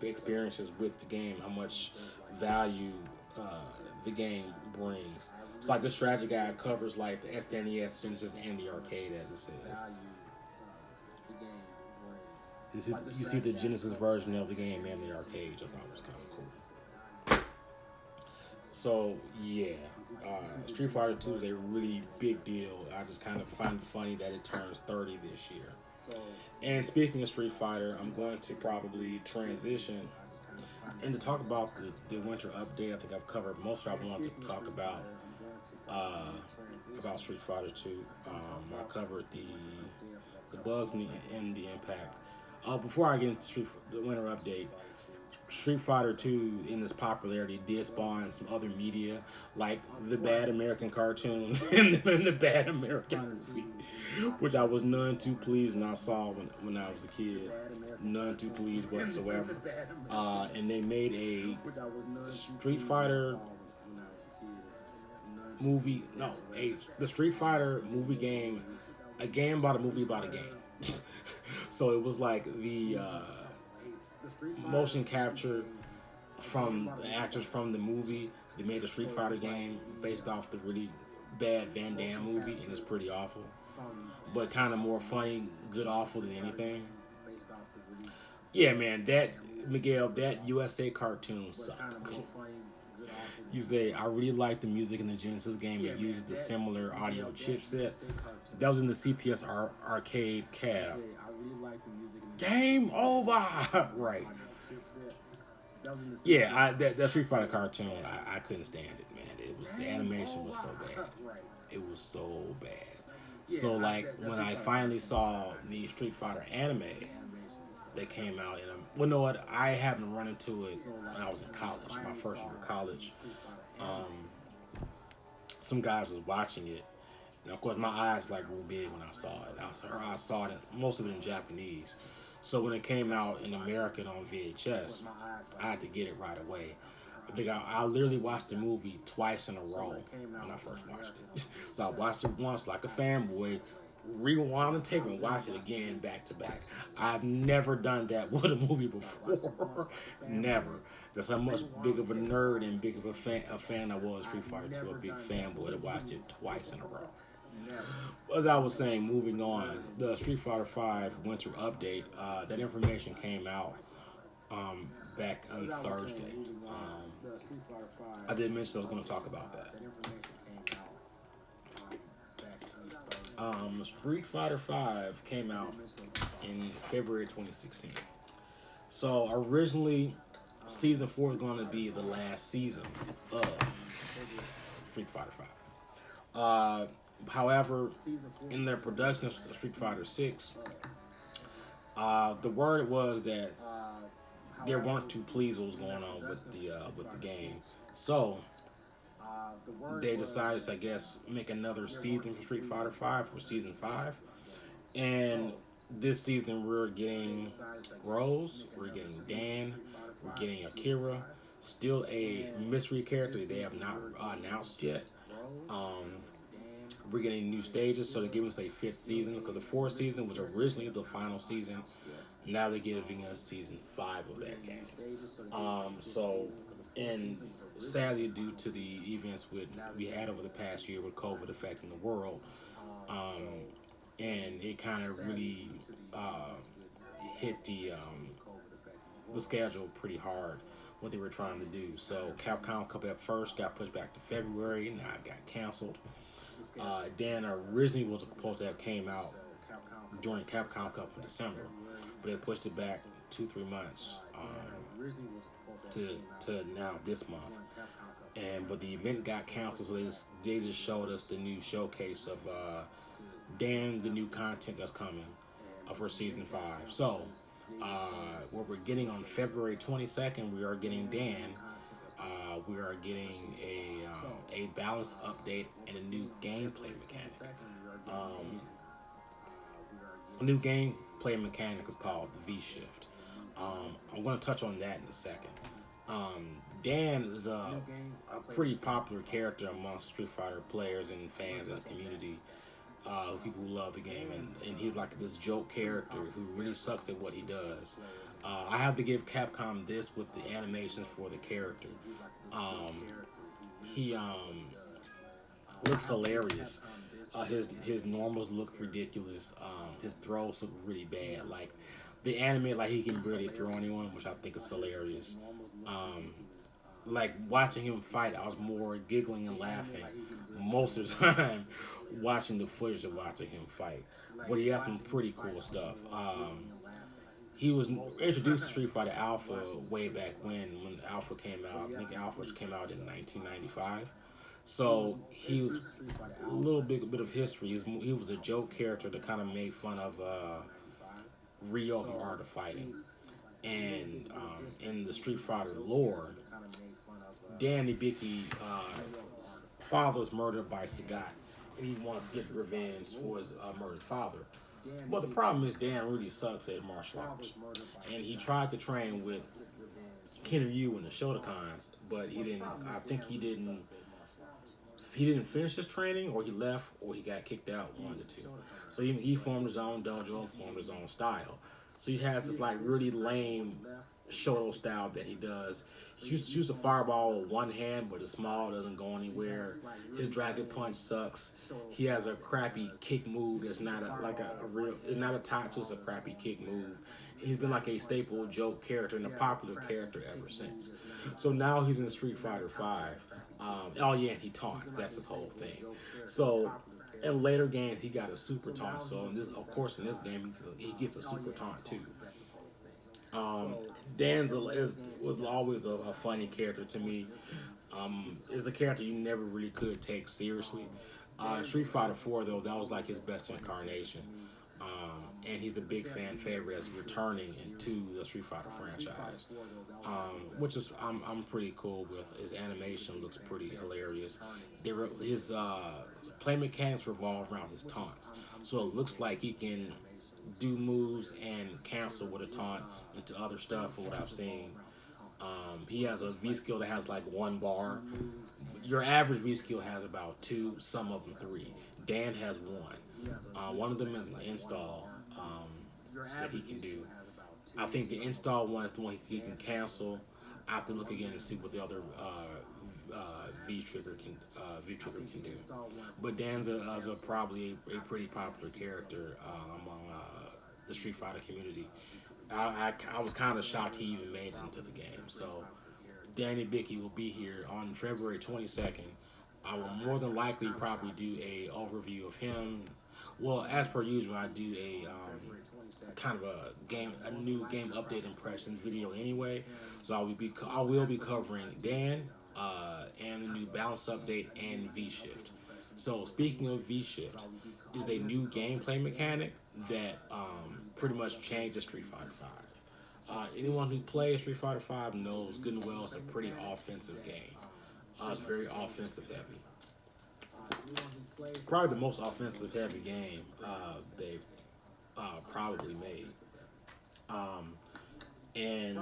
experiences with the game. How much value the game brings. It's like the strategy guide covers like the SNES, Genesis, and the arcade, as it says. You see the Genesis version of the game and the arcade, which I thought was kind of cool. So yeah, Street Fighter 2 is a really big deal. I just kind of find it funny that it turns 30 this year. And speaking of Street Fighter, I'm going to probably transition and to talk about the winter update. I think I've covered most of what I wanted to talk about Street Fighter 2. I covered the bugs and the impact. Before I get into the winter update, Street Fighter 2 in its popularity did spawn some other media, like the Bad American cartoon and the Bad American movie, which I was none too pleased when I saw when I was a kid. None too pleased whatsoever. And they made a Street Fighter movie, the Street Fighter movie game, a game about a movie about a game. So it was like the motion capture from the actors from the movie. They made a Street Fighter game based off the really bad Van Damme movie, and it's pretty awful. But kind of more funny, good awful than anything. Yeah, man, that USA cartoon sucked. You say, I really like the music in the Genesis game. It uses a similar audio chipset. That was in the CPS arcade cab. Game over! Right. Yeah, that Street Fighter cartoon, I couldn't stand it, man. The animation was so bad. It was so bad. So, like, when I finally saw the Street Fighter anime, They came out in a. Well, no, what I haven't run into it when I was in college, my first year of college. Um, some guys was watching it, and of course my eyes like grew big when I saw it. I saw it most of it in Japanese. So when it came out in American on VHS, I had to get it right away. I think I literally watched the movie twice in a row when I first watched it. So I watched it once like a fanboy, rewound the tape and watched it again back to back. I've never done that with a movie before. Never. That's how much big of a nerd and big of a fan I was Street Fighter 2, a big fanboy that watched it twice in a row. As I was saying, moving on, the Street Fighter 5 Winter Update, that information came out back on Thursday. I did mention I was going to talk about that. Street Fighter 5 came out in February 2016. So originally, Season 4 is going to be the last season of Street Fighter 5. However, in their production of Street Fighter 6, the word was that they weren't too pleased with what was going on with the game. So they decided to, I guess, make another season for Street Fighter 5 for Season 5. And this season we're getting Rose, we're getting Dan, we're getting Akira, still a mystery character they have not announced yet. We're getting new stages, so they're giving us a fifth season because the fourth season was originally the final season. Now they're giving us season 5 of that game. And sadly, due to the events we had over the past year with COVID affecting the world, and it kind of really hit the schedule pretty hard what they were trying to do. So Capcom Cup at first got pushed back to February. Now it got canceled. Dan originally was supposed to have came out during Capcom Cup in December, but they pushed it back 2-3 months to now this month. But the event got canceled, so they just showed us the new showcase of Dan, the new content that's coming for season 5. So what we're getting on February 22nd, we are getting Dan. We are getting a balanced update and a new gameplay mechanic. A new gameplay mechanic is called the V-Shift. I'm going to touch on that in a second. Dan is a pretty popular character amongst Street Fighter players and fans in the community. People who love the game, and he's like this joke character who really sucks at what he does. I have to give Capcom this with the animations for the character. He looks hilarious. His normals look ridiculous. His throws look really bad. Like they animate like he can barely throw anyone, which I think is hilarious. Like watching him fight, I was more giggling and laughing most of the time watching the footage of watching him fight. But he has some pretty cool stuff. He was introduced to Street Fighter Alpha way back when Alpha came out. I think Alpha came out in 1995. So he was a little bit of history. He was a joke character that kind of made fun of Ryo from Art of Fighting. And in the Street Fighter lore, Dan Hibiki father was murdered by Sagat, and he wants to get revenge for his murdered father. But the problem is Dan really sucks at martial arts, and he tried to train with Ken Ryu in the Shotokans, but he didn't. I think he didn't finish his training, or he left, or he got kicked out. One of the two. So he formed his own dojo, formed his own style. So he has this like really lame Shoto style that he does. He shoots a fireball with one hand, but it's small, doesn't go anywhere. His Dragon Punch sucks. He has a crappy kick move that's not it's not a Tatsu, it's a crappy kick move. He's been like a staple joke character and a popular character ever since. So now he's in Street Fighter 5. And he taunts. That's his whole thing. So in later games, he got a super taunt. So in this game, he gets a super taunt too. Denzel was always a funny character to me. Is a character you never really could take seriously. Street Fighter 4 though, that was like his best incarnation. and he's a big fan favorite as returning into the Street Fighter franchise, which is I'm pretty cool with. His animation looks pretty hilarious. His play mechanics revolve around his taunts, so it looks like he can do moves and cancel with a taunt into other stuff. From what I've seen, he has a V skill that has like one bar. Your average V skill has about two, some of them three. Dan has one. One of them is an install that he can do. I think the install one is the one he can cancel. I have to look again and see what the other V trigger can do. But Dan's probably a pretty popular character among the Street Fighter community. I was kind of shocked he even made it into the game. So Danny Bickey will be here on February 22nd. I will more than likely probably do a overview of him. Well, as per usual, I do a kind of a new game update impression video anyway. So I will be covering Dan and the new balance update and V Shift. So speaking of V Shift, is a new gameplay mechanic that pretty much changes Street Fighter V. Anyone who plays Street Fighter V knows good and well it's a pretty offensive game. It's very offensive heavy. Probably the most offensive heavy game they probably made. And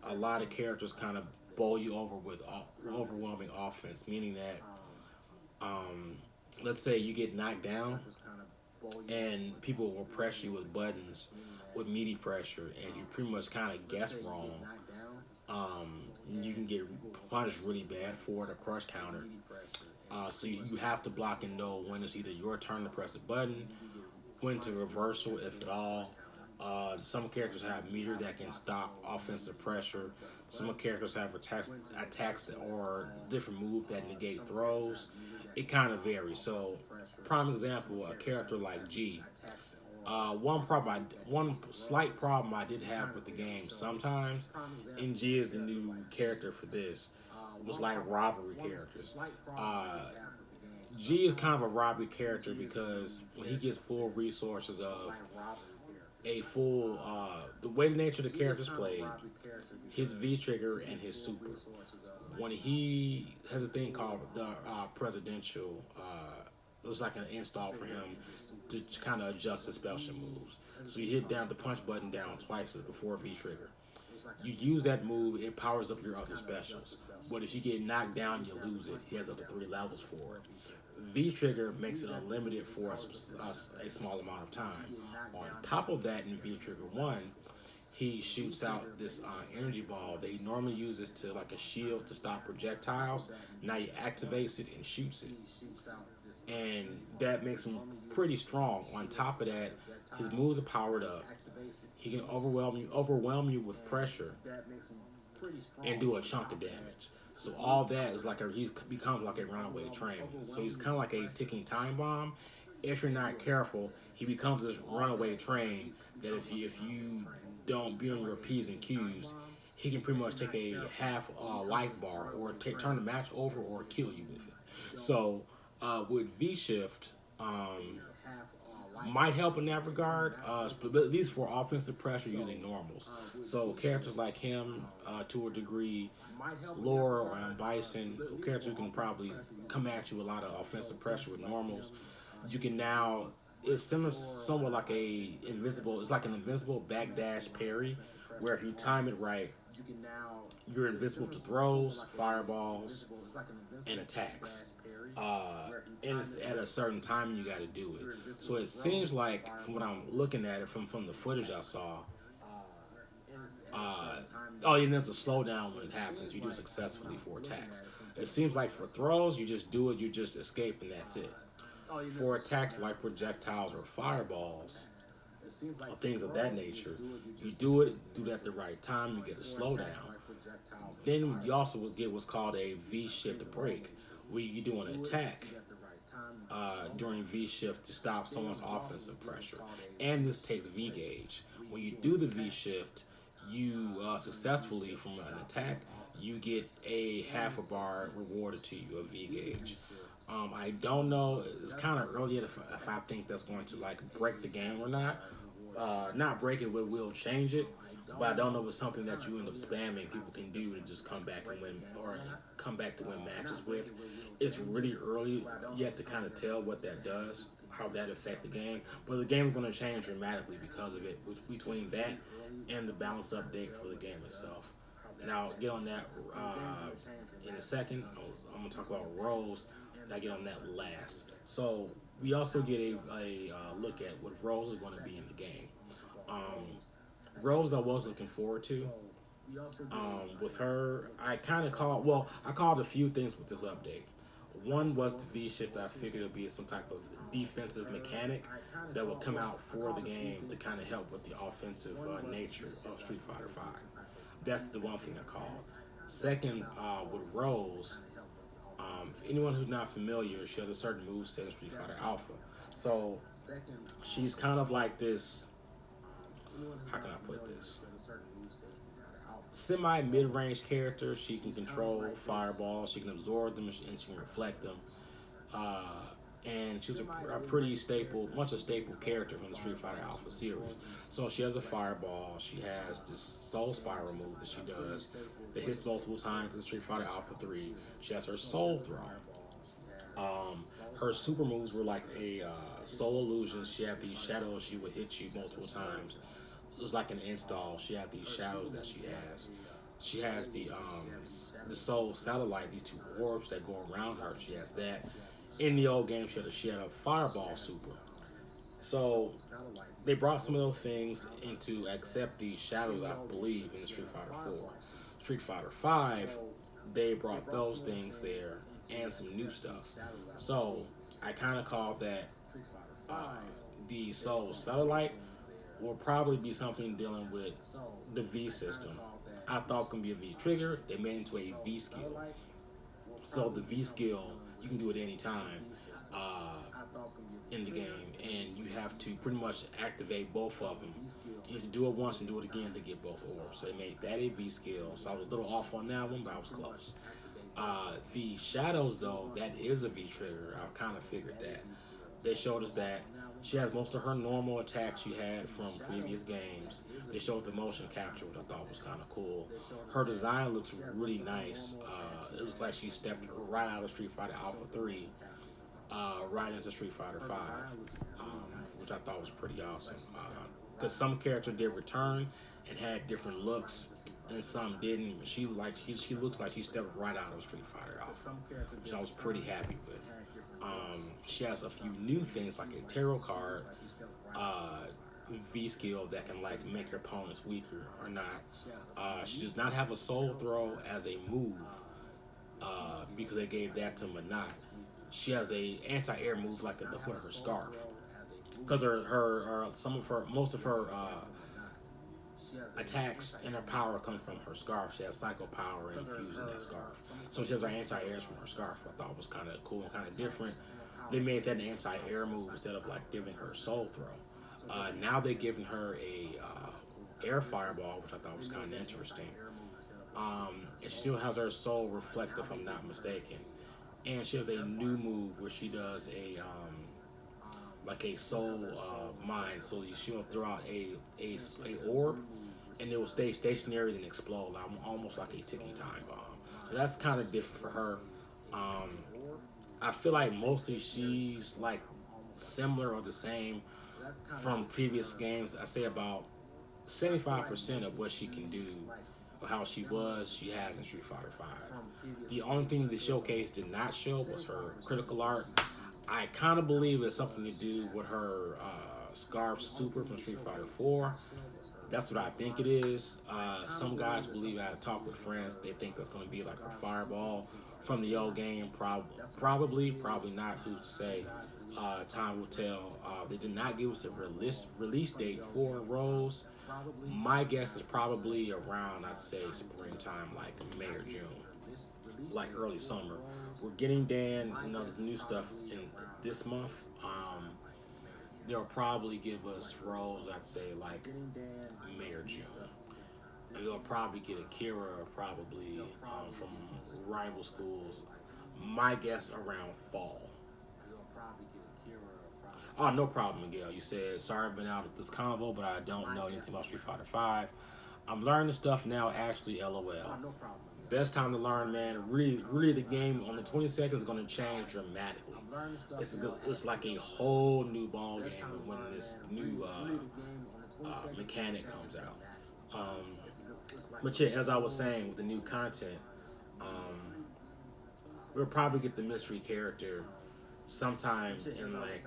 a lot of characters kind of bowl you over with overwhelming offense, meaning that let's say you get knocked down and people will pressure you with buttons with meaty pressure, and you pretty much kind of guess wrong. You can get punished really bad for it, a crush counter. So you have to block and know when it's either your turn to press the button, when to reversal, if at all. Some characters have meter that can stop offensive pressure. Some characters have attacks or different moves that negate throws. It kind of varies. So, prime example, a character like G. One slight problem I did have with the game sometimes, and G is the new character for this, was like robbery characters. G is kind of a robbery character because when he gets full resources of a full, the way the nature of the character is played, his V trigger and his super. When he has a thing called the presidential, it was like an install for him to kind of adjust his special moves. So you hit down the punch button down twice before V trigger. You use that move, it powers up your other specials. But if you get knocked down, you lose it. He has up to 3 levels for it. V trigger makes it unlimited for a small amount of time. On top of that, in V trigger 1, he shoots out this energy ball that he normally uses to like a shield to stop projectiles. Now he activates it and shoots it, and that makes him pretty strong. On top of that, his moves are powered up. He can overwhelm you with pressure and do a chunk of damage. So all that is like he's become like a runaway train. So he's kind of like a ticking time bomb. If you're not careful, he becomes this runaway train that if you don't be on your P's and Q's, he can pretty much take a half life bar or turn the match over or kill you with it. So with V Shift, might help in that regard, but at least for offensive pressure using normals. So characters like him, to a degree, Laura and Bison, characters who can probably come at you with a lot of offensive pressure with normals. You can now, it's somewhat like it's like an invincible backdash parry, where if you time it right, you're invincible to throws, fireballs, and attacks. And it's at a certain time you got to do it. So it seems like, from what I'm looking at it, from the footage I saw, and there's a slowdown when it happens. You do it successfully for attacks. It seems like for throws, you just do it, you just escape, and that's it. For attacks like projectiles or fireballs, or things of that nature, you do it at the right time, you get a slowdown. Then you also will get what's called a V-shift break, where you do an attack during V-shift to stop someone's offensive pressure. And this takes V-gauge. When you do the V-shift, you successfully, from an attack, you get a half a bar rewarded to you, a V-gauge. I don't know, it's kind of early if I think that's going to like break the game or not, not break it, but will change it. But I don't know if it's something that you end up spamming. People can do to just come back and win, or come back to win matches with. It's really early yet to kind of tell what that does, how that affect the game. But the game is going to change dramatically because of it. Between that and the balance update for the game itself. And I'll get on that in a second. I'm going to talk about roles. And I'll get on that last. So we also get a look at what roles is going to be in the game. Roles I was looking forward to. With her, I called a few things with this update. One was the V shift. I figured it would be some type of defensive mechanic that will come out for the game to kind of help with the offensive nature of Street Fighter V. That's the one thing I called. Second, with Rose, if anyone who's not familiar, she has a certain moveset in Street Fighter Alpha. So she's kind of like this. How can I put this? Semi mid-range character. She can control fireballs. She can absorb them and she can reflect them. And she's a pretty staple, much a staple character from the Street Fighter Alpha series. So she has a fireball. She has this soul spiral move that she does that hits multiple times in Street Fighter Alpha 3. She has her soul throw. Her super moves were like a soul illusion. She had these shadows. She would hit you multiple times. It was like an install. She had these shadows that she has. She has the soul satellite, these two orbs that go around her. She has that. In the old game, she had a fireball super. So they brought some of those things into accept these shadows, I believe, in Street Fighter 4. Street Fighter 5, they brought those things there and some new stuff. So I kind of call that the soul satellite will probably be something dealing with the V system. I thought it was going to be a V trigger. They made it into a V skill. So the V skill, you can do it any time in the game, and you have to pretty much activate both of them. You have to do it once and do it again to get both orbs. So they made that a V skill. So I was a little off on that one, but I was close. The shadows, though, that is a V trigger. I kind of figured that. They showed us that she has most of her normal attacks she had from previous games. They showed the motion capture, which I thought was kind of cool. Her design looks really nice. It looks like she stepped right out of Street Fighter Alpha 3, right into Street Fighter 5, which I thought was pretty awesome. Because some characters did return and had different looks, and some didn't. She looks like she stepped right out of Street Fighter Alpha, which I was pretty happy with. She has a few new things like a tarot card V skill that can like make her opponents weaker or not. She does not have a soul throw as a move because they gave that to Manat. She has a anti-air move like the hood of her scarf because most of her attacks and her power come from her scarf. She has psycho power infused in that scarf. So she has her anti-airs from her scarf. I thought was kind of cool and kind of different. They made that an anti-air move instead of like giving her a soul throw. Now they're giving her a air fireball, which I thought was kind of interesting. And she still has her soul reflect, if I'm not mistaken. And she has a new move where she does a like a soul mine. So she'll throw out a orb, and it will stay stationary and explode, almost like a ticking time bomb. So that's kind of different for her. I feel like mostly she's like similar or the same from previous games. I say about 75% of what she can do, or how she has in Street Fighter 5. The only thing the showcase did not show was her critical art. I kind of believe it's something to do with her Scarf Super from Street Fighter 4. That's what I think it is. Some guys believe, I talked with friends, they think that's going to be like her Fireball from the old game. Probably not. Who's to say? Time will tell. They did not give us a release date for Rose. My guess is probably around, I'd say, springtime, like May or June, like early summer. We're getting Dan, there's new stuff in this month. They'll probably give us Rose, I'd say, like May or June. And they'll probably get Akira, probably from rival schools. My guess around fall. Oh, no problem, Miguel. You said, sorry I've been out of this convo, but I don't know anything about Street Fighter 5. I'm learning stuff now, actually, LOL. Oh, no problem. Best time to learn, man. Really, the game on the 22nd is going to change dramatically. I'm learning stuff It's now. it's like a whole new ball Best game time to when learn, this man. new Really, the game on the 22nd mechanic is gonna comes change out. dramatically. It's like But yeah, as I was saying, with the new content, we'll probably get the mystery character sometime in like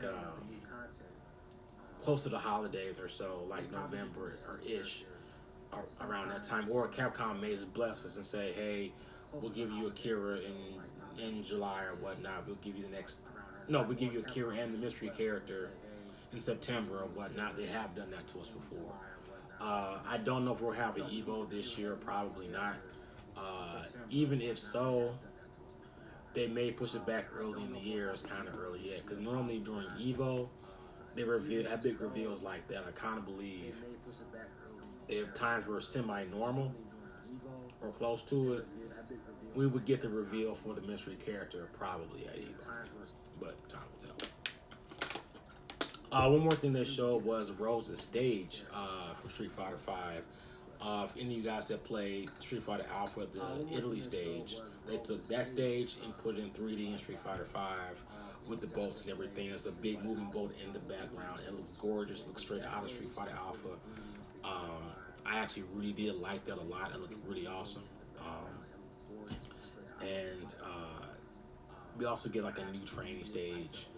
close to the holidays or so, like November or ish, or around that time. Or Capcom may just bless us and say, hey, we'll give you Akira in July or whatnot. We'll give you the next. No, we give you Akira and the mystery character in September or whatnot. They have done that to us before. I don't know if we'll have an Evo this year. Probably not. Even if so, they may push it back early in the year. It's kind of early yet, because normally during Evo, they have big reveals like that. I kind of believe if times were semi-normal or close to it, we would get the reveal for the mystery character probably at Evo. But time will tell. One more thing they showed was Rose's stage for Street Fighter V. If any of you guys that played Street Fighter Alpha, the Italy stage, they took that stage and put it in 3D in Street Fighter V with the boats and everything. There's a big moving boat in the background. It looks gorgeous. Looks straight out of Street Fighter Alpha. I actually really did like that a lot. It looked really awesome. And we also get like a new training stage.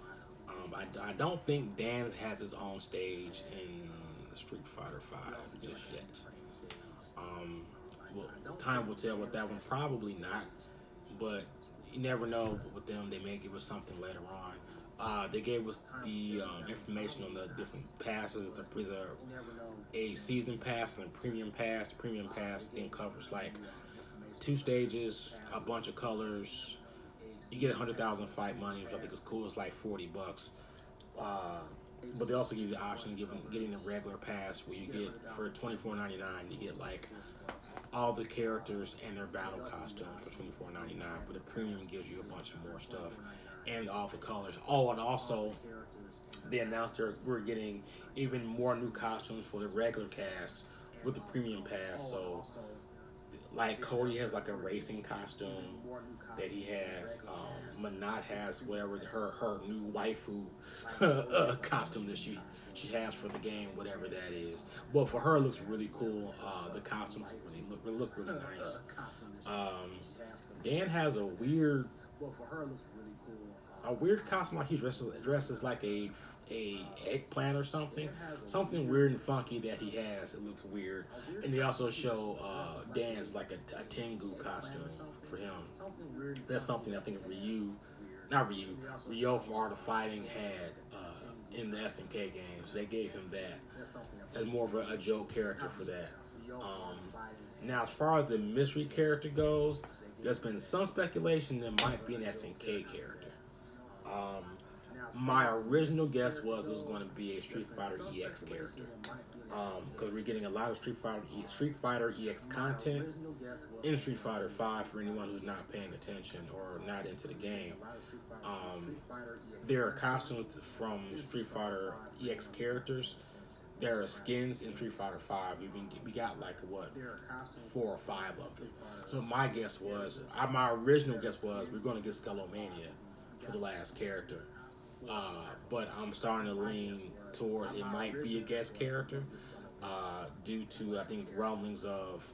I don't think Dan has his own stage in Street Fighter V just yet. Well, time will tell with that one. Probably not, but you never know with them. They may give us something later on. They gave us the information on the different passes. There's a season pass and a premium pass. The premium pass then covers like 2 stages, a bunch of colors. You get 100,000 fight money, which I think is cool. It's like $40. But they also give you the option of getting the regular pass, where you get for $24.99. You get like all the characters and their battle costumes for $24.99. But the premium gives you a bunch of more stuff and all the colors. Oh, and also they announced we're getting even more new costumes for the regular cast with the premium pass. So like Cody has like a racing costume that he has. Manat has whatever her new waifu costume that she has for the game, whatever that is. But for her, it looks really cool. The costumes look really nice. Dan has a weird costume, like he dresses like a eggplant or something weird and funky that he has. It looks weird. And they also show Dan's like a Tengu costume for him. That's something I think Ryo from Art of Fighting had in the SNK game, so they gave him that as more of a joke character for that. Now, as far as the mystery character goes, there's been some speculation that might be an SNK character. My original guess was it was going to be a Street Fighter EX character, because we're getting a lot of Street Fighter EX content in Street Fighter V for anyone who's not paying attention or not into the game. There are costumes from Street Fighter EX characters. There are skins in Street Fighter V. We got like 4 or 5 of them. So my original guess was we're going to get Skullomania for the last character. But I'm starting to lean toward it might be a guest character due to, I think, rumblings of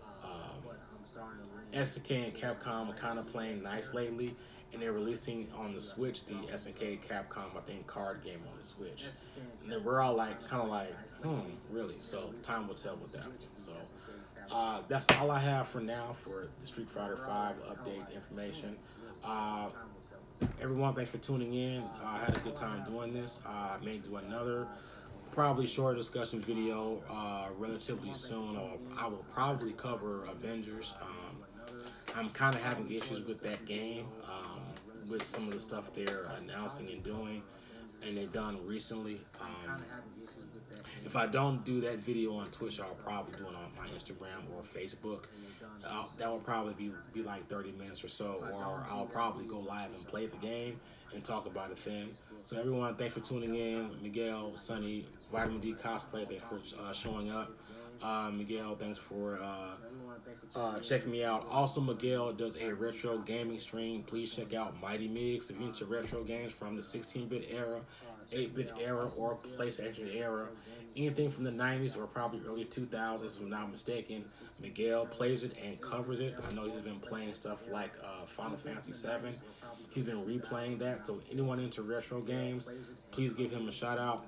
SNK and Capcom are kind of playing nice lately, and they're releasing on the Switch the SNK Capcom, I think, card game on the Switch. And then we're all like, kind of like, really? So time will tell with that one. So that's all I have for now for the Street Fighter V update information. Everyone, thanks for tuning in. I had a good time doing this. I may do another probably short discussion video relatively soon. I will probably cover Avengers. I'm kind of having issues with that game, with some of the stuff they're announcing and doing, and they've done recently. If I don't do that video on Twitch, I'll probably do it on my Instagram or Facebook. That will probably be like 30 minutes or so, or I'll probably go live and play the game and talk about it then. So everyone, thanks for tuning in. Miguel, Sonny, Vitamin D Cosplay, thanks for showing up. Miguel, thanks for checking me out. Also, Miguel does a retro gaming stream. Please check out Mighty Migs if you're into retro games from the 16-bit era, 8-bit era, or PlayStation era. Anything from the 90s or probably early 2000s, if I'm not mistaken. Miguel plays it and covers it. I know he's been playing stuff like Final Fantasy VII. He's been replaying that. So anyone into retro games, please give him a shout out.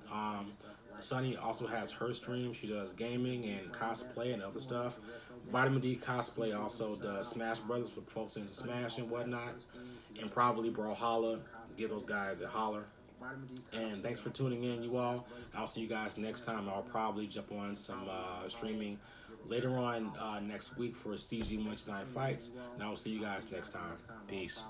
Sunny also has her stream. She does gaming and cosplay and other stuff. Vitamin D Cosplay also does Smash Brothers for folks into Smash and whatnot. And probably Brawlhalla. Give those guys a holler. And thanks for tuning in, you all. I'll see you guys next time. I'll probably jump on some streaming later on next week for CG Monday Night Fights. And I will see you guys next time. Peace.